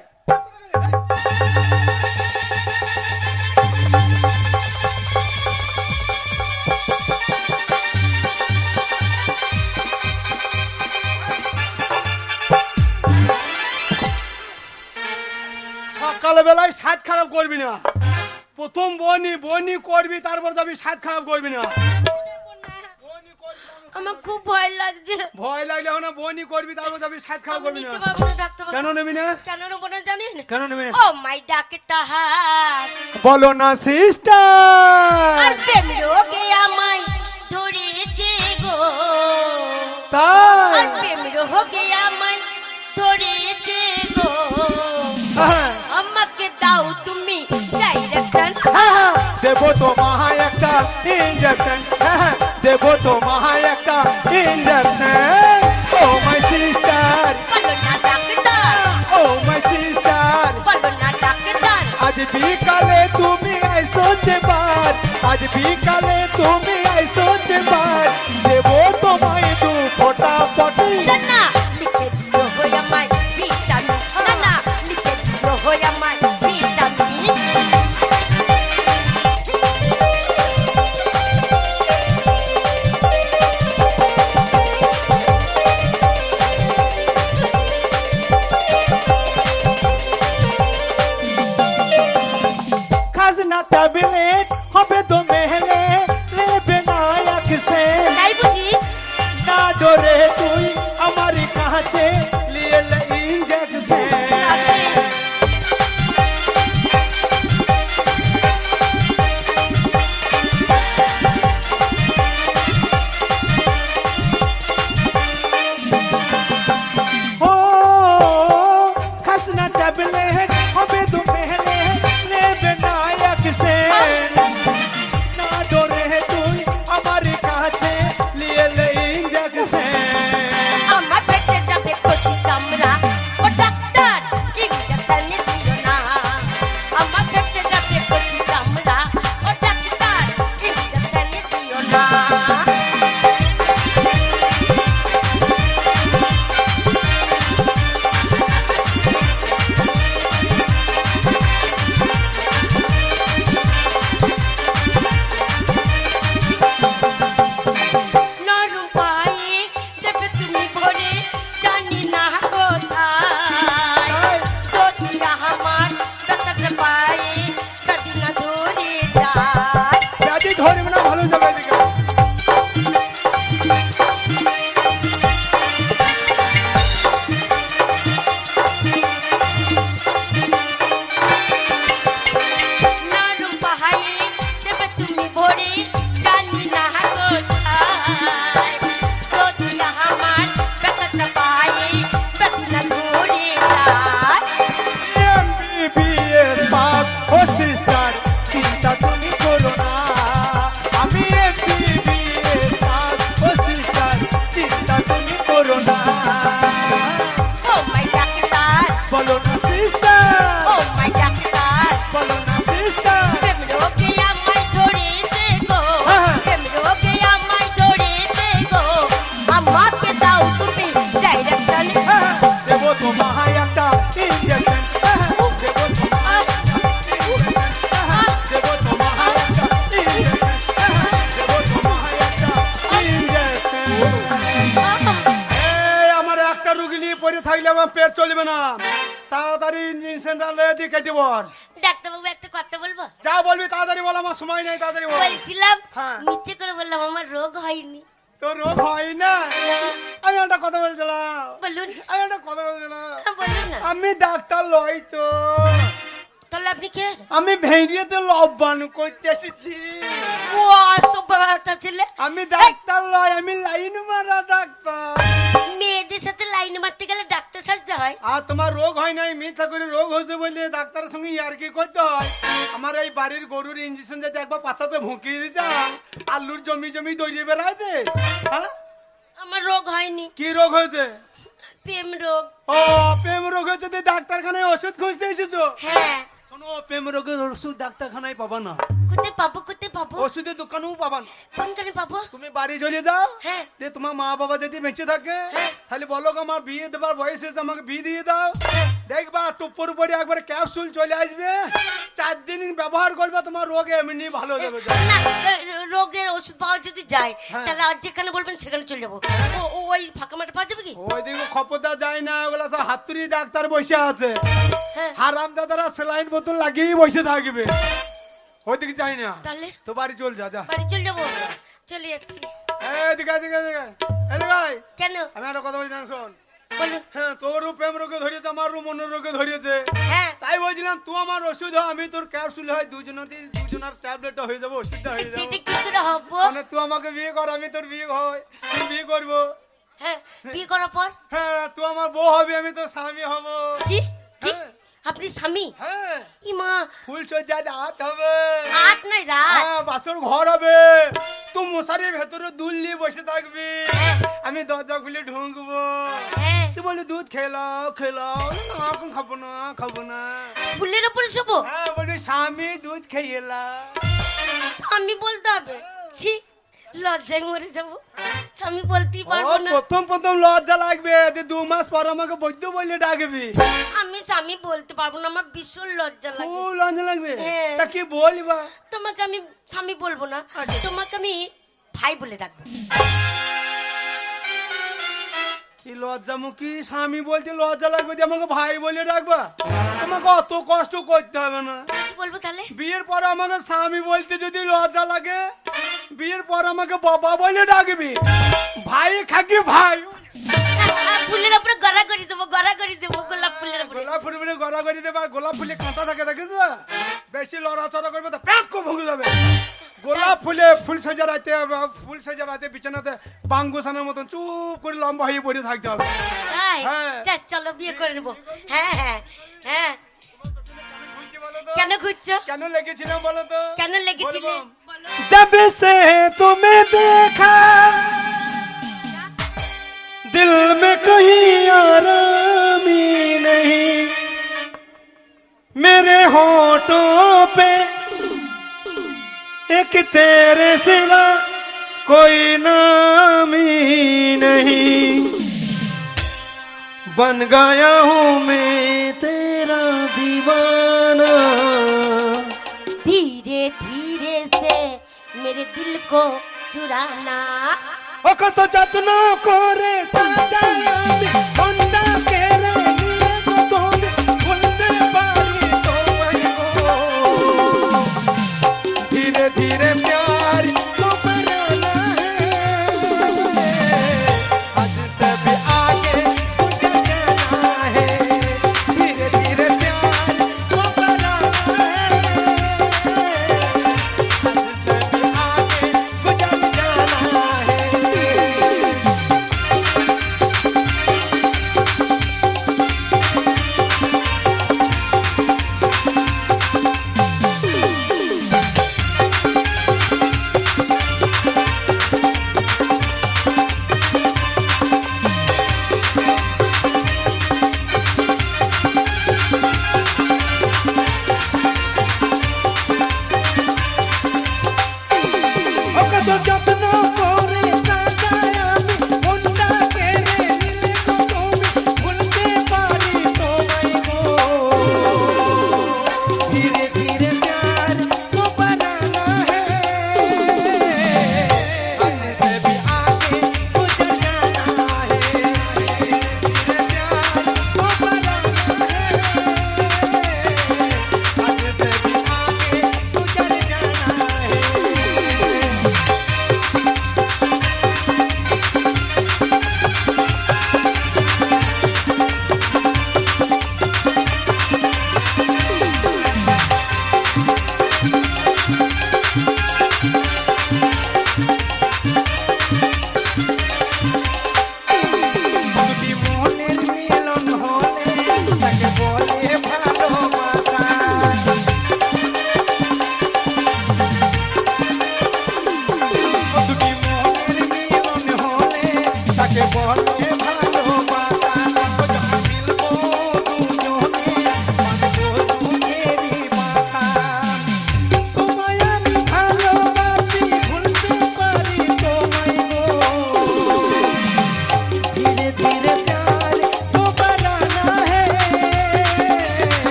সকালবেলায় স্বাদ খারাপ করবি না। প্রথম বনি বনি করবি, তারপর যাবি, স্বাদ খারাপ করবি না। বনি করবি, তারপর আমার খুব ভয় লাগছে। ভয় লাগলে না, বনি করবি তারপর যাবি, স্বাদ খারাপ আমি করবি নিতে না। পারবো না ডাক্তারবাবু। কেন নেবি না? কেন নেবো না জানেন? কেন নেবি না? ও মাই ডাক্তার, বলো না সিস্টার। আর প্রেম রোগে আমায় ধরেছে গো, আর তাই প্রেম রোগে আমায় ধরেছে গো। হ্যাঁ, আমাকে দাও তুমি ডাইরেকশন। হ্যাঁ, দেবো তোমায় একটা ইঞ্জেকশন। হ্যাঁ, দেবো তোমায় একটা ইঞ্জেকশন। ও মাই সিস্টার, বলো না ডাক্তার, ও মাই সিস্টার। বলো না ডাক্তার। আজ বিকালে তুমি আইসো যেবার, আজ বিকালে তুমি আইসো যেবার, দেবো তোমায় 2 ফোঁটা পটি। না লিখে দিও হো আমায় ভিটামিন, না লিখে দিও হো আমায় ভিটামিন। খাজনা ট্যাবলেট হবে তো মেহলে লেবে নায়ক সে। তাই বুঝি? না ডরে তুই আমার কাছে লিয়ে লে ইঞ্জেকশন। ও খাজনা ট্যাবলেট হবে তো মেহলে লেবে নায়ক সে। হবে না, তাড়াতাড়ি ইঞ্জেকশনটা দিয়ে কেটে বল। ডাক্তারবাবু একটা কথা বলবো? যা বলবি তাড়াতাড়ি বল, আমার সময় নেই, তাড়াতাড়ি বল। বলছিলাম হ্যাঁ। মিথ্যে করে বললাম আমার রোগ হয়নি। তোর রোগ হয় না? আমি একটা কথা বলছিলাম, বলুন। আমি একটা কথা বলছিলাম, বলুন না। আমি ডাক্তার লই তো, তাহলে আপনি কে? আমি ভেঙিয়েতে লবণ করতে এসেছি। ও আসব ব্যাপারটা ছেলে। আমি ডাক্তার লই, আমি লাইন মারা ডাক্তার। মেয়েদের সাথে লাইন মারতে গেলে ডাক্তার সাজতে হয়। আর তোমার রোগ হয় নাই, মিথ্যা করে রোগ হয়েছে বলে ডাক্তারের সঙ্গে ইয়ার্কি করতে হয়। আমার এই বাড়ির গরুর ইঞ্জেকশন যদি একবার পাছাতে ভুঁকিয়ে দিতাম, আলুর জমি জমি দৌড়িয়ে বেড়াইতে। হ্যাঁ, আমার রোগ হয়নি। কি রোগ হয়েছে? প্রেম রোগ। ও, প্রেম রোগ হয়েছে, তুই ডাক্তারখানায় ওষুধ খুঁজতে এসেছো? হ্যাঁ। শোনো, প্রেম রোগের ওষুধ ডাক্তারখানায় পাবা না, কোথায় পাবো? কোথায় পাবো? ওষুধের দোকানেও পাবা না। কোনখানে পাবো? তুমি বাড়ি চলে যাও। হ্যাঁ। যে তোমার মা বাবা যদি বেঁচে থাকে, তাহলে বলো গো, আমার বিয়ে দেবার বয়স হয়েছে, আমাকে বিয়ে দিয়ে দাও। দেখবা টুপুর উপরে একবার ক্যাপসুল চলে আসবে, 4 দিন ব্যবহার করবে, তোমার রোগ এমনি ভালো হয়ে যাবে। না, রোগের ওষুধ পাওয়া যদি যায় হ্যাঁ। তাহলে আর যেখানে বলবেন সেখানে চলে যাবো। ওই ফাঁকা মাঠে পাওয়া যাবে কি? ওইদিকে খপরদার যায় না, ওগুলা সব হাতুড়ি ডাক্তার বসে আছে, হ্যাঁ। হারাম দাদারা সেলাইন বোতল লাগিয়ে বসে থাকবে, ওইদিকে যাই না। তাহলে তো বাড়ি চল যা, যা। বাড়ি চলে যাবো। চলে যাচ্ছি। এদিকে এদিকে এদিকে এদিকে আয়। কেন? আমি একটা কথা বলছি, শোন। বলুন। হ্যাঁ, তোরও প্রেম রোগে ধরেছে, আমারও মনের রোগে ধরেছে। হ্যাঁ। তাই বলছিলাম, তুই আমার ওষুধ হয়, আমি তোর ক্যাপসুল হয়, দুজনের ট্যাবলেটটা হয়ে যাবো, ওষুধটা হয়ে যাবো। সেটা কি করে হবো? মানে তুই আমাকে বিয়ে কর, আমি তোর বিয়ে হয়, তুই বিয়ে করবো। হ্যাঁ, বিয়ে করার পর হ্যাঁ, তুই আমার বউ হবি, আমি তোর স্বামী হব। কি? কি? হ্যাঁ। আপনি স্বামী? হ্যাঁ, ইমা, ফুল সজ্জা রাত হবে। রাত নাই রাত। হ্যাঁ, বাসর ঘর হবে, তুই মশারির ভেতরে দুল নিয়ে বসে থাকবি, আমি দরজা খুলে ঢুকবো। হ্যাঁ। তুই বলি দুধ খেলাও খেলাও, না এখন খাবো না, খাবো না। ফুলের উপরে শোবো? হ্যাঁ, বলি স্বামী দুধ খেয়েলা। স্বামী বলতে হবে? ছি, লজ্জায় মরে যাবো। স্বামী বলতেই পারবো না। প্রথম লজ্জা লাগবে, 2 মাস পর আমাকে বৈদ্য বলে ডাকবি। আমি স্বামী বলতে পারবো না, আমার ভীষণ লজ্জা লাগে। খুব লজ্জা লাগবে। হ্যাঁ। তা কি বলবা? তোমাকে আমি স্বামী বলবো না, আচ্ছা। তোমাকে আমি ভাই বলে ডাকবো। এই লজ্জামুখী স্বামী বলতে লজ্জা লাগবে, দিয়ে আমাকে ভাই বলে ডাকবা? তোমাকে অত কষ্ট করতে হবে না। কি বলবো তাহলে? বিয়ের পর আমাকে স্বামী বলতে যদি লজ্জা লাগে, বিয়ের পর আমাকে বাবা বলে ডাকবি, ভাই খাকি ভাই। ফুলের উপরে গড়া করে দেবো, গড়া করে দেবো, গোলাপ ফুলের উপরে। গোলাপ ফুলে গড়া করে দেবে, আর গোলাপ ফুলে কাঁটা থাকে, দেখিস? বেশি লড়াচড়া করবে তো প্যাক ভেঙে যাবে। গোলাপ ফুলে ফুল সাজাতে বিছানাতে বাঙ্গুসানের মতন চুপ করে লম্বা হয়ে পড়ে থাকতে হবে। তাই? হ্যাঁ। তা চলো বিয়ে করে নেবো। হ্যাঁ হ্যাঁ হ্যাঁ। কেন খুঁজছো? কেন লেগেছিলাম বলো তো? কেন লেগেছিলে? বলবো। जब से तुम्हें देखा दिल में कहीं आराम ही नहीं, मेरे होठों पे एक तेरे सिवा कोई नाम ही नहीं, बन गया हूँ मैं तेरा दीवाना। धीरे धीरे से मेरे दिल को चुराना। ও কত যত্ন করে সাজালাম বন্ধা কেরে নিলে কত বলতে পারি তোমায় গো, ধীরে ধীরে प्यार को बनाना है, आज से भी आगे मुझे जाना है, धीरे धीरे प्यार को बनाना है, आज से भी आगे गुजर जाना है।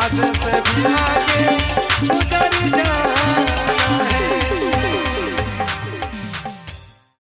आज से भी आगे गुजर जाए